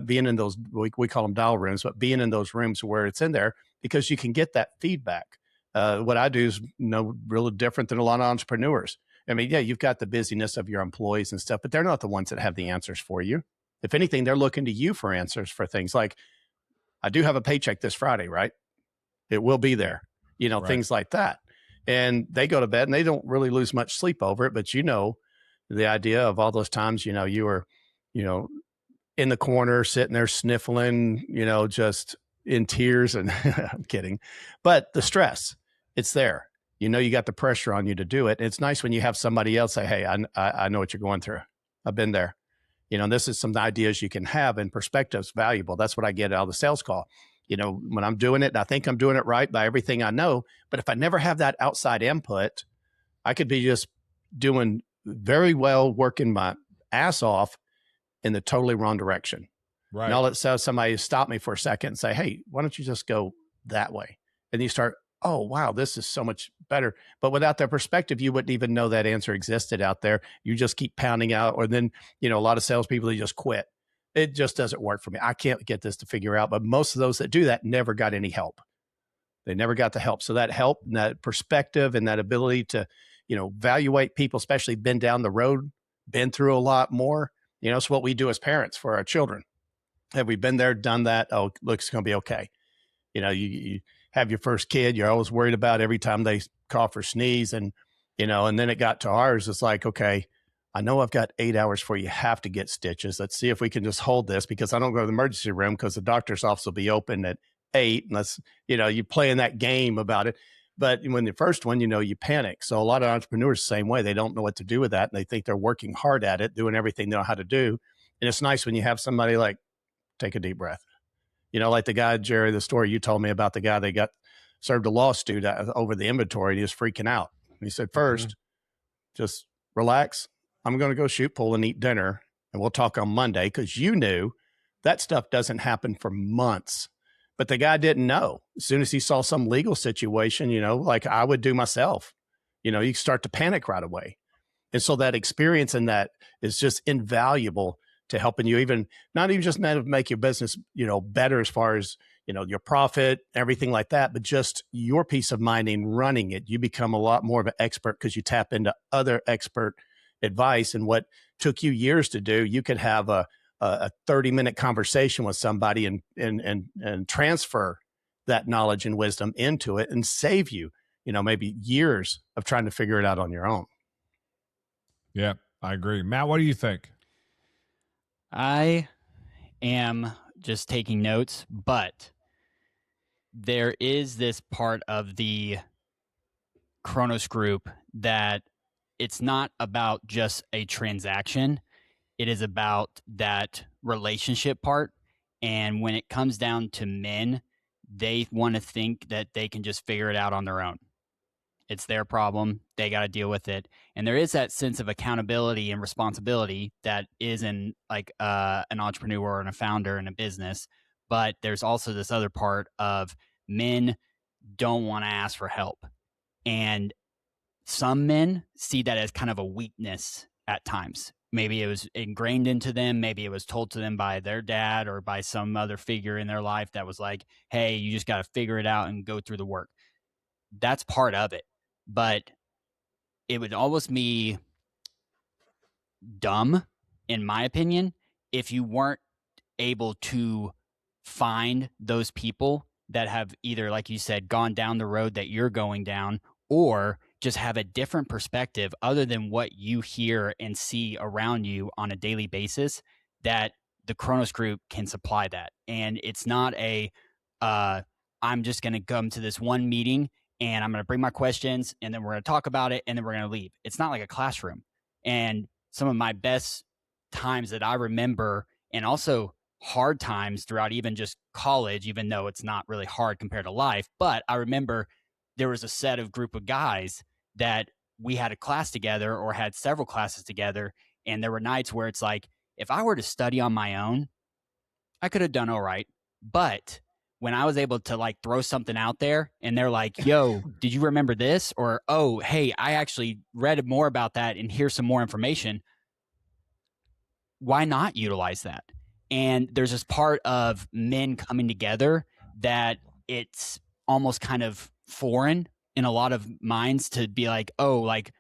being in those, we call them dial rooms, but being in those rooms where it's in there because you can get that feedback. What I do is really different than a lot of entrepreneurs. I mean, yeah, you've got the busyness of your employees and stuff, but they're not the ones that have the answers for you. If anything, they're looking to you for answers for things like, I do have a paycheck this Friday, right? It will be there, right. Things like that. And they go to bed and they don't really lose much sleep over it. But the idea of all those times, you were, in the corner, sitting there sniffling, just in tears and I'm kidding, but the stress, it's there. You got the pressure on you to do it. It's nice when you have somebody else say, hey, I know what you're going through. I've been there. This is some ideas you can have, and perspective's valuable. That's what I get out of the sales call. When I'm doing it and I think I'm doing it right by everything I know, but if I never have that outside input, I could be just doing very well, working my ass off in the totally wrong direction. Right. And all it says, somebody stop me for a second and say, hey, why don't you just go that way? And you start, oh, wow, this is so much better. But without that perspective, you wouldn't even know that answer existed out there. You just keep pounding out. Or then, a lot of salespeople, they just quit. It just doesn't work for me. I can't get this to figure out. But most of those that do that never got any help. They never got the help. So that help and that perspective and that ability to, evaluate people, especially been down the road, been through a lot more. It's what we do as parents for our children. Have we been there, done that? Oh, look, it's going to be okay. You have your first kid, you're always worried about every time they cough or sneeze. And, and then it got to ours. It's like, okay, I know I've got 8 hours before you have to get stitches. Let's see if we can just hold this because I don't go to the emergency room because the doctor's office will be open at 8. And let's, you play in that game about it. But when the first one, you panic. So a lot of entrepreneurs, the same way, they don't know what to do with that. And they think they're working hard at it, doing everything they know how to do. And it's nice when you have somebody like, take a deep breath. Like the guy, Jerry, the story you told me about the guy that got served a lawsuit over the inventory. And he was freaking out. And he said, first, just relax. I'm going to go shoot pool and eat dinner. And we'll talk on Monday because you knew that stuff doesn't happen for months. But the guy didn't know. As soon as he saw some legal situation, like I would do myself, you start to panic right away. And so that experience and that is just invaluable to helping you not even just make your business, better as far as, your profit, everything like that, but just your peace of mind in running it. You become a lot more of an expert because you tap into other expert advice. And what took you years to do, you could have a 30-minute conversation with somebody and transfer that knowledge and wisdom into it and save you, maybe years of trying to figure it out on your own. Yeah, I agree. Matt, what do you think? I am just taking notes, but there is this part of the Kronos Group that it's not about just a transaction. It is about that relationship part. And when it comes down to men, they want to think that they can just figure it out on their own. It's their problem. They got to deal with it. And there is that sense of accountability and responsibility that is in like an entrepreneur and a founder in a business. But there's also this other part of men don't want to ask for help. And some men see that as kind of a weakness at times. Maybe it was ingrained into them. Maybe it was told to them by their dad or by some other figure in their life that was like, hey, you just got to figure it out and go through the work. That's part of it. But it would almost be dumb, in my opinion, if you weren't able to find those people that have either, like you said, gone down the road that you're going down, or just have a different perspective other than what you hear and see around you on a daily basis, that the Kronos Group can supply that. And it's not I'm just going to come to this one meeting and I'm going to bring my questions and then we're going to talk about it and then we're going to leave. It's not like a classroom. And some of my best times that I remember, and also hard times throughout even just college, even though it's not really hard compared to life, but I remember there was a group of guys that we had a class together or had several classes together. And there were nights where it's like, if I were to study on my own, I could have done all right. But when I was able to like throw something out there and they're like, yo, did you remember this? Or, oh, hey, I actually read more about that and here's some more information. Why not utilize that? And there's this part of men coming together that it's almost kind of foreign in a lot of minds to be like, oh, like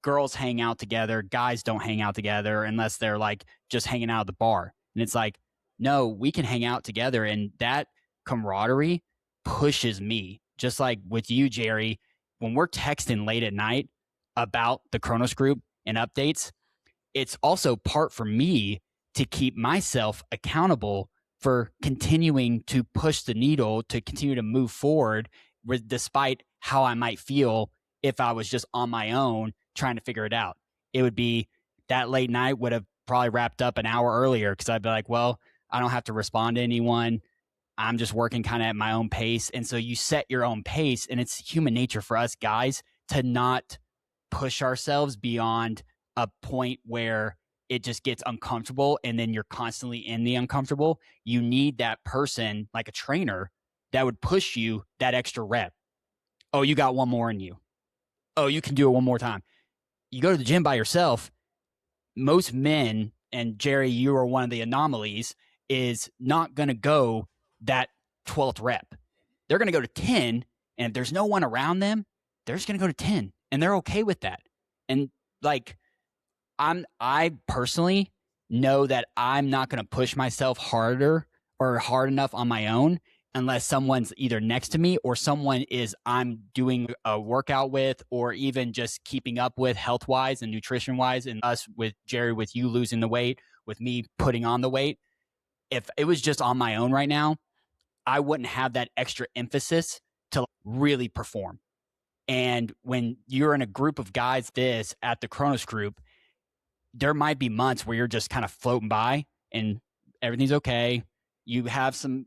girls hang out together, guys don't hang out together unless they're like just hanging out at the bar. And it's like, no, we can hang out together. And that camaraderie pushes me, just like with you, Jerry, when we're texting late at night about the Kronos Group and updates, it's also part for me to keep myself accountable for continuing to push the needle, to continue to move forward despite how I might feel if I was just on my own trying to figure it out. It would be that late night would have probably wrapped up an hour earlier because I'd be like, well, I don't have to respond to anyone. I'm just working kind of at my own pace. And so you set your own pace, and it's human nature for us guys to not push ourselves beyond a point where it just gets uncomfortable and then you're constantly in the uncomfortable. You need that person, like a trainer, that would push you that extra rep. Oh, you got one more in you. Oh, you can do it one more time. You go to the gym by yourself. Most men, and Jerry, you are one of the anomalies, is not going to go that 12th rep. They're going to go to 10, and if there's no one around them, they're just going to go to 10, and they're okay with that. And like, I personally know that I'm not going to push myself harder or hard enough on my own unless someone's either next to me or someone I'm doing a workout with, or even just keeping up with health-wise and nutrition-wise, and us with Jerry, with you losing the weight, with me putting on the weight. If it was just on my own right now, I wouldn't have that extra emphasis to really perform. And when you're in a group of guys at the Kronos Group, there might be months where you're just kind of floating by and everything's okay. You have some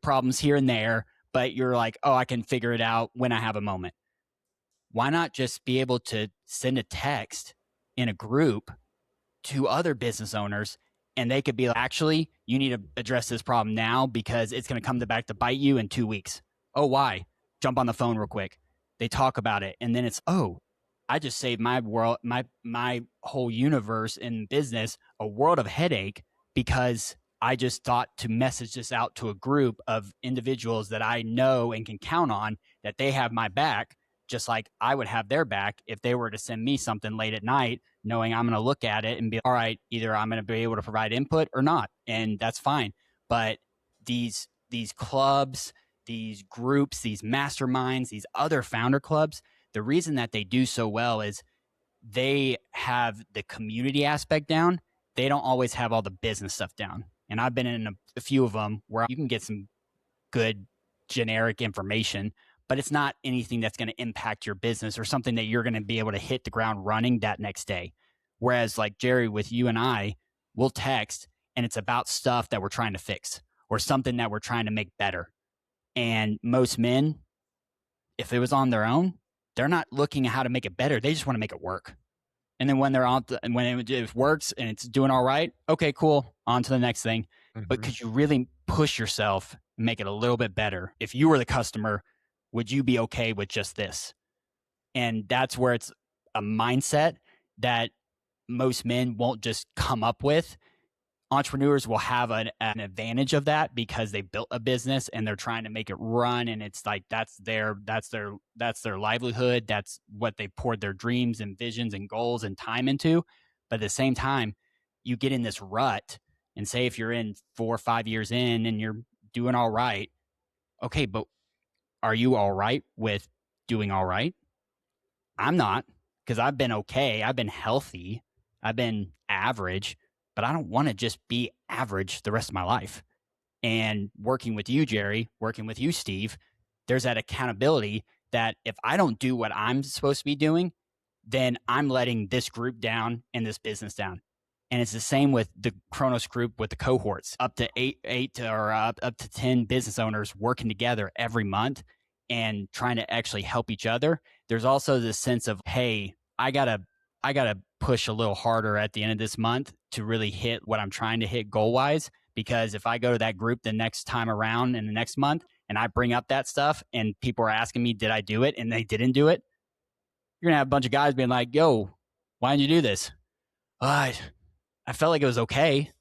problems here and there, but you're like, oh, I can figure it out when I have a moment. Why not just be able to send a text in a group to other business owners, and they could be like, actually, you need to address this problem now because it's going to come back to bite you in 2 weeks. Oh, why? Jump on the phone real quick. They talk about it, and then it's, oh, I just saved my world, my whole universe in business, a world of headache, because I just thought to message this out to a group of individuals that I know and can count on, that they have my back, just like I would have their back if they were to send me something late at night, knowing I'm going to look at it and be, all right, either I'm going to be able to provide input or not, and that's fine. But these clubs, these groups, these masterminds, these other founder clubs, the reason that they do so well is they have the community aspect down. They don't always have all the business stuff down. And I've been in a few of them where you can get some good generic information, but it's not anything that's going to impact your business or something that you're going to be able to hit the ground running that next day. Whereas like Jerry, with you and I, we'll text and it's about stuff that we're trying to fix or something that we're trying to make better. And most men, if it was on their own, they're not looking at how to make it better. They just want to make it work. And then when they're when it works and it's doing all right, okay, cool, on to the next thing. Mm-hmm. But could you really push yourself and make it a little bit better? If you were the customer, would you be okay with just this? And that's where it's a mindset that most men won't just come up with entrepreneurs will have an advantage of that because they built a business and they're trying to make it run, and it's like that's their livelihood. That's what they poured their dreams and visions and goals and time into. But at the same time, you get in this rut, and say if you're in 4 or 5 years in and you're doing all right, okay, but are you all right with doing all right? I'm not, because I've been okay. I've been healthy. I've been average, but I don't want to just be average the rest of my life. And working with you, Jerry, working with you, Steve, there's that accountability that if I don't do what I'm supposed to be doing, then I'm letting this group down and this business down. And it's the same with the Kronos Group with the cohorts, up to up to 10 business owners working together every month and trying to actually help each other. There's also this sense of, hey, I gotta push a little harder at the end of this month to really hit what I'm trying to hit goal wise. Because if I go to that group the next time around in the next month and I bring up that stuff and people are asking me, did I do it? And they didn't do it. You're going to have a bunch of guys being like, yo, why didn't you do this? I felt like it was okay.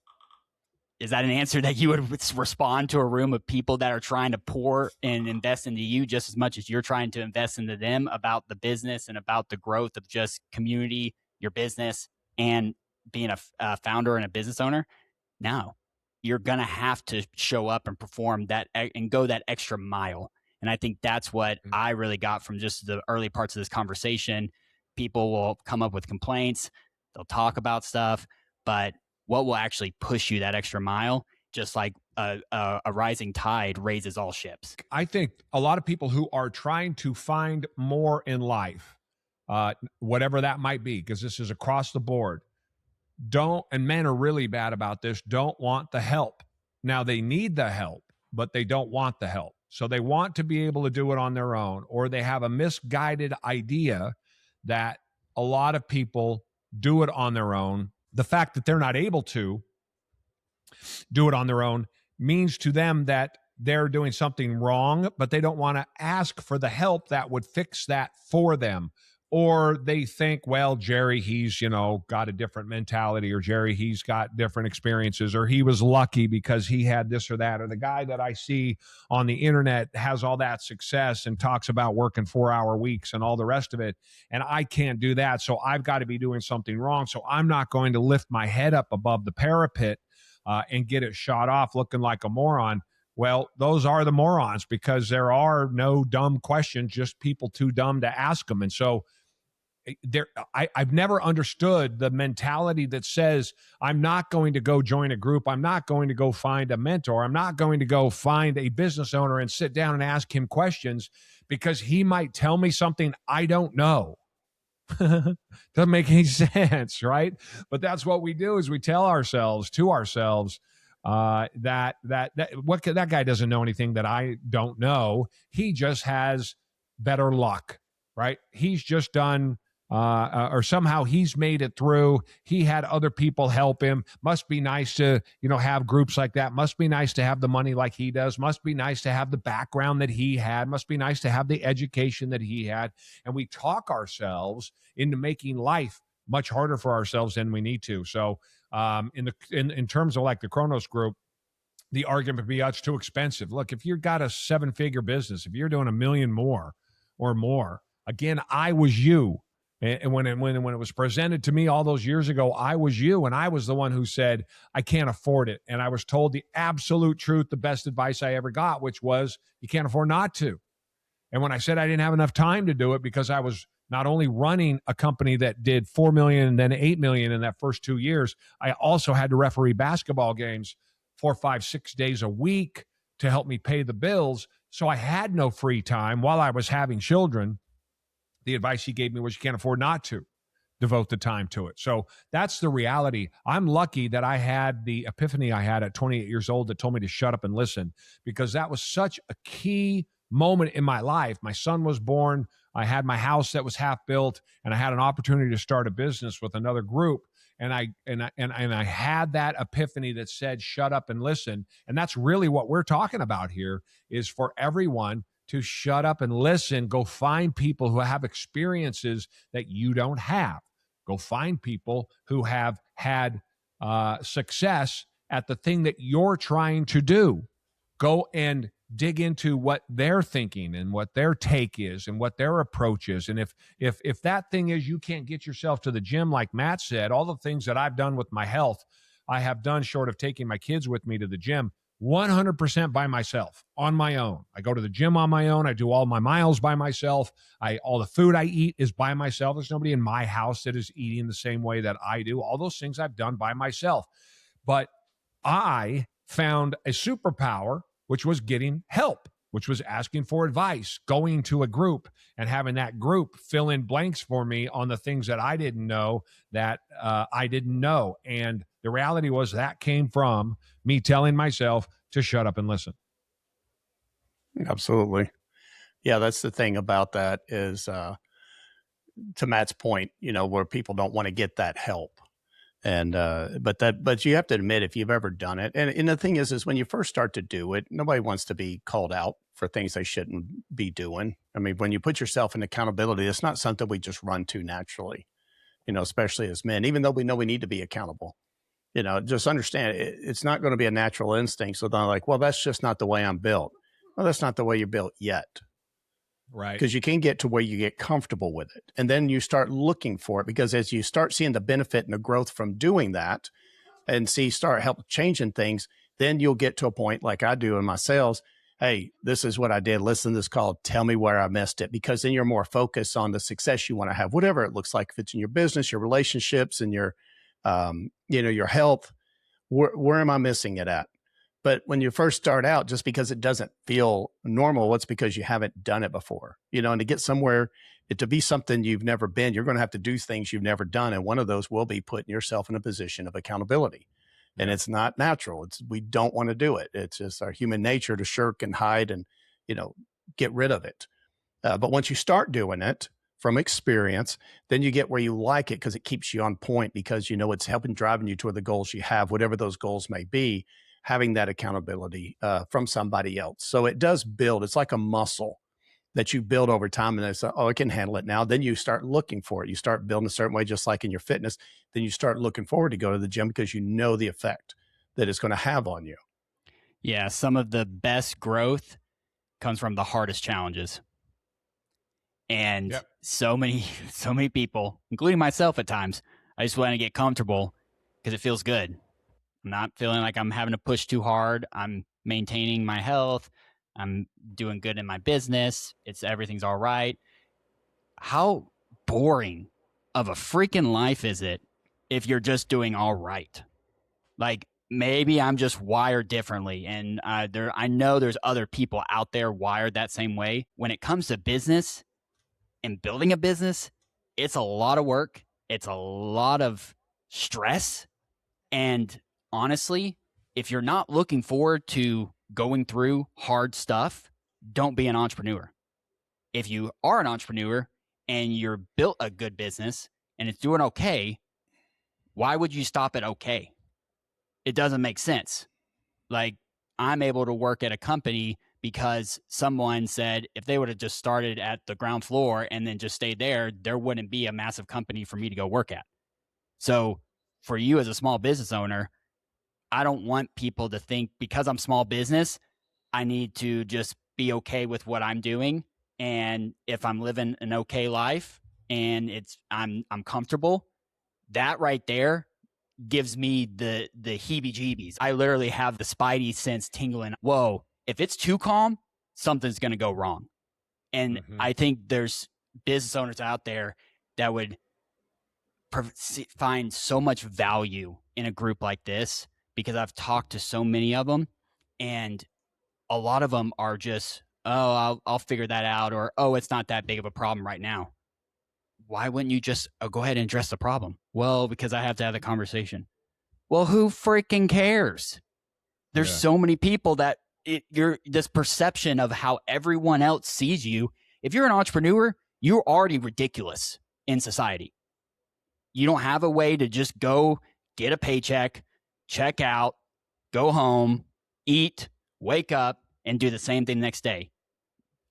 Is that an answer that you would respond to a room of people that are trying to pour and invest into you just as much as you're trying to invest into them about the business and about the growth of just community, your business, and being a founder and a business owner? No, you're going to have to show up and perform that and go that extra mile. And I think that's what I really got from just the early parts of this conversation. People will come up with complaints. They'll talk about stuff, but what will actually push you that extra mile, just like a rising tide raises all ships. I think a lot of people who are trying to find more in life, whatever that might be, because this is across the board, and men are really bad about this, don't want the help. Now, they need the help, but they don't want the help. So they want to be able to do it on their own, or they have a misguided idea that a lot of people do it on their own. The fact that they're not able to do it on their own means to them that they're doing something wrong, but they don't want to ask for the help that would fix that for them. Or they think, well, Jerry, he's, got a different mentality, or Jerry, he's got different experiences, or he was lucky because he had this or that, or the guy that I see on the internet has all that success and talks about working 4-hour weeks and all the rest of it. And I can't do that. So I've got to be doing something wrong. So I'm not going to lift my head up above the parapet and get it shot off looking like a moron. Well, those are the morons, because there are no dumb questions, just people too dumb to ask them. And so I've never understood the mentality that says, I'm not going to go join a group. I'm not going to go find a mentor. I'm not going to go find a business owner and sit down and ask him questions because he might tell me something I don't know. Doesn't make any sense, right? But that's what we do, is we tell ourselves that guy doesn't know anything that I don't know. He just has better luck, right? He's just done or somehow he's made it through. He had other people help him. Must be nice to, have groups like that. Must be nice to have the money like he does. Must be nice to have the background that he had. Must be nice to have the education that he had. And we talk ourselves into making life much harder for ourselves than we need to. So in terms of like the Kronos Group, the argument would be, it's too expensive. Look, if you've got a 7-figure business, if you're doing $1 million more or more, again, I was you. And when it was presented to me all those years ago, I was you, and I was the one who said, I can't afford it. And I was told the absolute truth, the best advice I ever got, which was, you can't afford not to. And when I said I didn't have enough time to do it because I was not only running a company that did $4 million and then $8 million in that first 2 years, I also had to referee basketball games 4, 5, 6 days a week to help me pay the bills. So I had no free time while I was having children. The advice he gave me was, you can't afford not to devote the time to it. So that's the reality. I'm lucky that I had the epiphany I had at 28 years old that told me to shut up and listen, because that was such a key moment in my life. My son was born. I had my house that was half built, and I had an opportunity to start a business with another group. And I had that epiphany that said, shut up and listen. And that's really what we're talking about here, is for everyone to shut up and listen. Go find people who have experiences that you don't have. Go find people who have had success at the thing that you're trying to do. Go and dig into what they're thinking and what their take is and what their approach is. And if that thing is you can't get yourself to the gym, like Matt said, all the things that I've done with my health, I have done short of taking my kids with me to the gym 100% by myself, on my own. I go to the gym on my own. I do all my miles by myself. All the food I eat is by myself. There's nobody in my house that is eating the same way that I do. All those things I've done by myself. But I found a superpower, which was getting help, which was asking for advice, going to a group and having that group fill in blanks for me on the things that I didn't know that I didn't know. And the reality was that came from me telling myself to shut up and listen. Absolutely. Yeah, that's the thing about that is, to Matt's point, where people don't want to get that help. And, but you have to admit, if you've ever done it, and the thing is when you first start to do it, nobody wants to be called out for things they shouldn't be doing. I mean, when you put yourself in accountability, it's not something we just run to naturally, especially as men, even though we know we need to be accountable, just understand it's not going to be a natural instinct. So they're like, well, that's just not the way I'm built. Well, that's not the way you're built yet. Right. Because you can get to where you get comfortable with it. And then you start looking for it, because as you start seeing the benefit and the growth from doing that and start help changing things, then you'll get to a point like I do in my sales. Hey, this is what I did. Listen to this call. Tell me where I missed it, because then you're more focused on the success you want to have, whatever it looks like. If it's in your business, your relationships, and your, your health, where am I missing it at? But when you first start out, just because it doesn't feel normal, it's because you haven't done it before, and to get somewhere, to be something you've never been, you're going to have to do things you've never done. And one of those will be putting yourself in a position of accountability. And it's not natural. We don't want to do it. It's just our human nature to shirk and hide and, get rid of it. But once you start doing it from experience, then you get where you like it, because it keeps you on point, because, it's helping driving you toward the goals you have, whatever those goals may be. Having that accountability from somebody else. So it does build. It's like a muscle that you build over time, and it's I can handle it now. Then you start looking for it. You start building a certain way, just like in your fitness. Then you start looking forward to go to the gym, because you know the effect that it's going to have on you. Yeah, some of the best growth comes from the hardest challenges. And so many people, including myself at times, I just want to get comfortable because it feels good. I'm not feeling like I'm having to push too hard. I'm maintaining my health. I'm doing good in my business. Everything's all right. How boring of a freaking life is it if you're just doing all right? Like, maybe I'm just wired differently. And I know there's other people out there wired that same way. When it comes to business and building a business, it's a lot of work. It's a lot of stress. And honestly, if you're not looking forward to going through hard stuff, don't be an entrepreneur. If you are an entrepreneur and you're built a good business and it's doing okay, why would you stop at okay? It doesn't make sense. Like, I'm able to work at a company because someone said if they would have just started at the ground floor and then just stayed there, there wouldn't be a massive company for me to go work at. So for you as a small business owner, I don't want people to think because I'm small business, I need to just be okay with what I'm doing. And if I'm living an okay life and I'm comfortable, that right there gives me the heebie-jeebies. I literally have the spidey sense tingling. Whoa, if it's too calm, something's going to go wrong. And I think there's business owners out there that would find so much value in a group like this, because I've talked to so many of them, and a lot of them are just, oh, I'll figure that out, or, oh, it's not that big of a problem right now. Why wouldn't you just go ahead and address the problem? Well, because I have to have the conversation. Well, who freaking cares? There's so many people that you're this perception of how everyone else sees you. If you're an entrepreneur, you're already ridiculous in society. You don't have a way to just go get a paycheck, check out, go home, eat, wake up, and do the same thing the next day.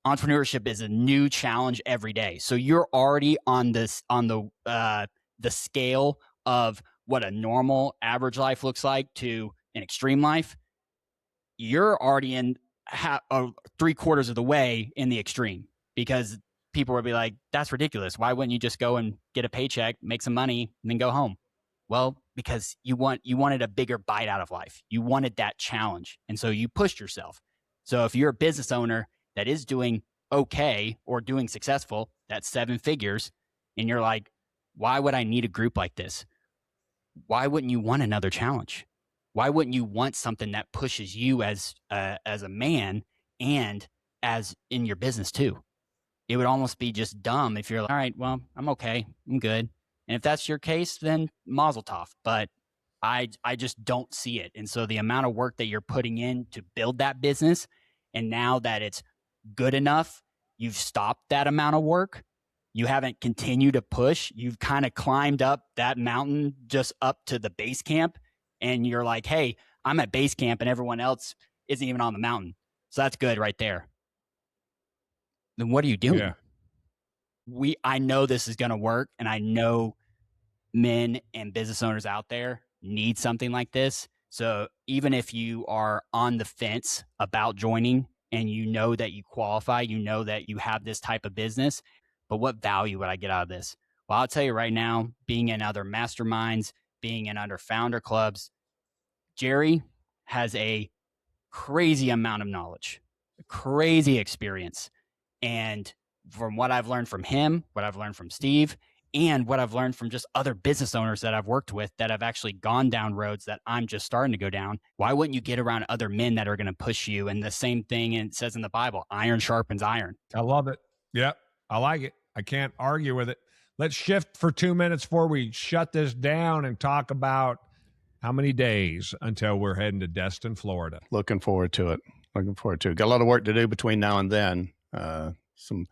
Entrepreneurship is a new challenge every day. So you're already on the scale of what a normal average life looks like to in extreme life, you're already in 3/4 of the way in the extreme, because people will be like, that's ridiculous. Why wouldn't you just go and get a paycheck, make some money, and then go home? Well, because you wanted a bigger bite out of life. You wanted that challenge. And so you pushed yourself. So if you're a business owner that is doing okay or doing successful, that's 7 figures, and you're like, why would I need a group like this? Why wouldn't you want another challenge? Why wouldn't you want something that pushes you as a man and as in your business too? It would almost be just dumb if you're like, all right, well, I'm okay, I'm good. And if that's your case, then mazel tov. But I just don't see it. And so the amount of work that you're putting in to build that business, and now that it's good enough, you've stopped that amount of work. You haven't continued to push. You've kind of climbed up that mountain just up to the base camp. And you're like, hey, I'm at base camp and everyone else isn't even on the mountain. So that's good right there. Then what are you doing? Yeah. I know this is going to work. And I know men and business owners out there need something like this. So even if you are on the fence about joining and you know that you qualify, you know that you have this type of business, but what value would I get out of this? Well, I'll tell you right now, being in other masterminds, being in other founder clubs, Jerry has a crazy amount of knowledge, a crazy experience. And from what I've learned from him, what I've learned from Steve, and what I've learned from just other business owners that I've worked with that have actually gone down roads that I'm just starting to go down, why wouldn't you get around other men that are going to push you? And the same thing, and it says in the Bible, iron sharpens iron. I love it. Yep. I like it. I can't argue with it. Let's shift for 2 minutes before we shut this down and talk about how many days until we're heading to Destin, Florida. Looking forward to it. Got a lot of work to do between now and then. Some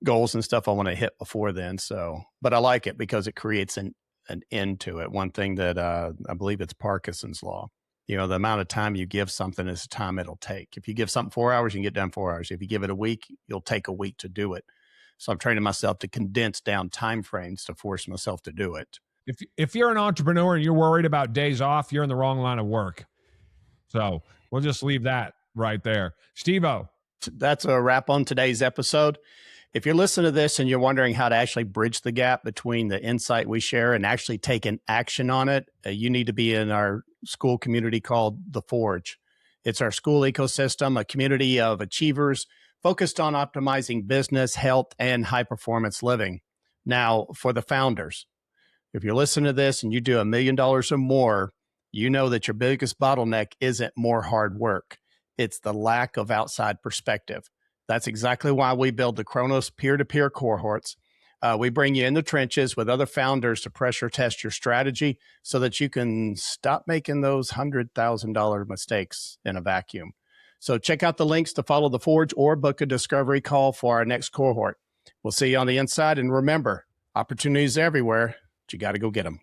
goals and stuff I want to hit before then. So, but I like it because it creates an end to it. One thing that I believe it's Parkinson's law. You know, the amount of time you give something is the time it'll take. If you give something 4 hours, you can get done 4 hours. If you give it a week, you'll take a week to do it. So I'm training myself to condense down time frames to force myself to do it. If you're an entrepreneur and you're worried about days off, you're in the wrong line of work. So we'll just leave that right there. Steve-O. That's a wrap on today's episode. If you're listening to this and you're wondering how to actually bridge the gap between the insight we share and actually taking action on it, you need to be in our school community called The Forge. It's our school ecosystem, a community of achievers focused on optimizing business, health, and high-performance living. Now, for the founders, if you're listening to this and you do $1 million or more, you know that your biggest bottleneck isn't more hard work. It's the lack of outside perspective. That's exactly why we build the Kronos peer-to-peer cohorts. We bring you in the trenches with other founders to pressure test your strategy so that you can stop making those $100,000 mistakes in a vacuum. So check out the links to follow The Forge or book a discovery call for our next cohort. We'll see you on the inside. And remember, opportunities everywhere, but you got to go get them.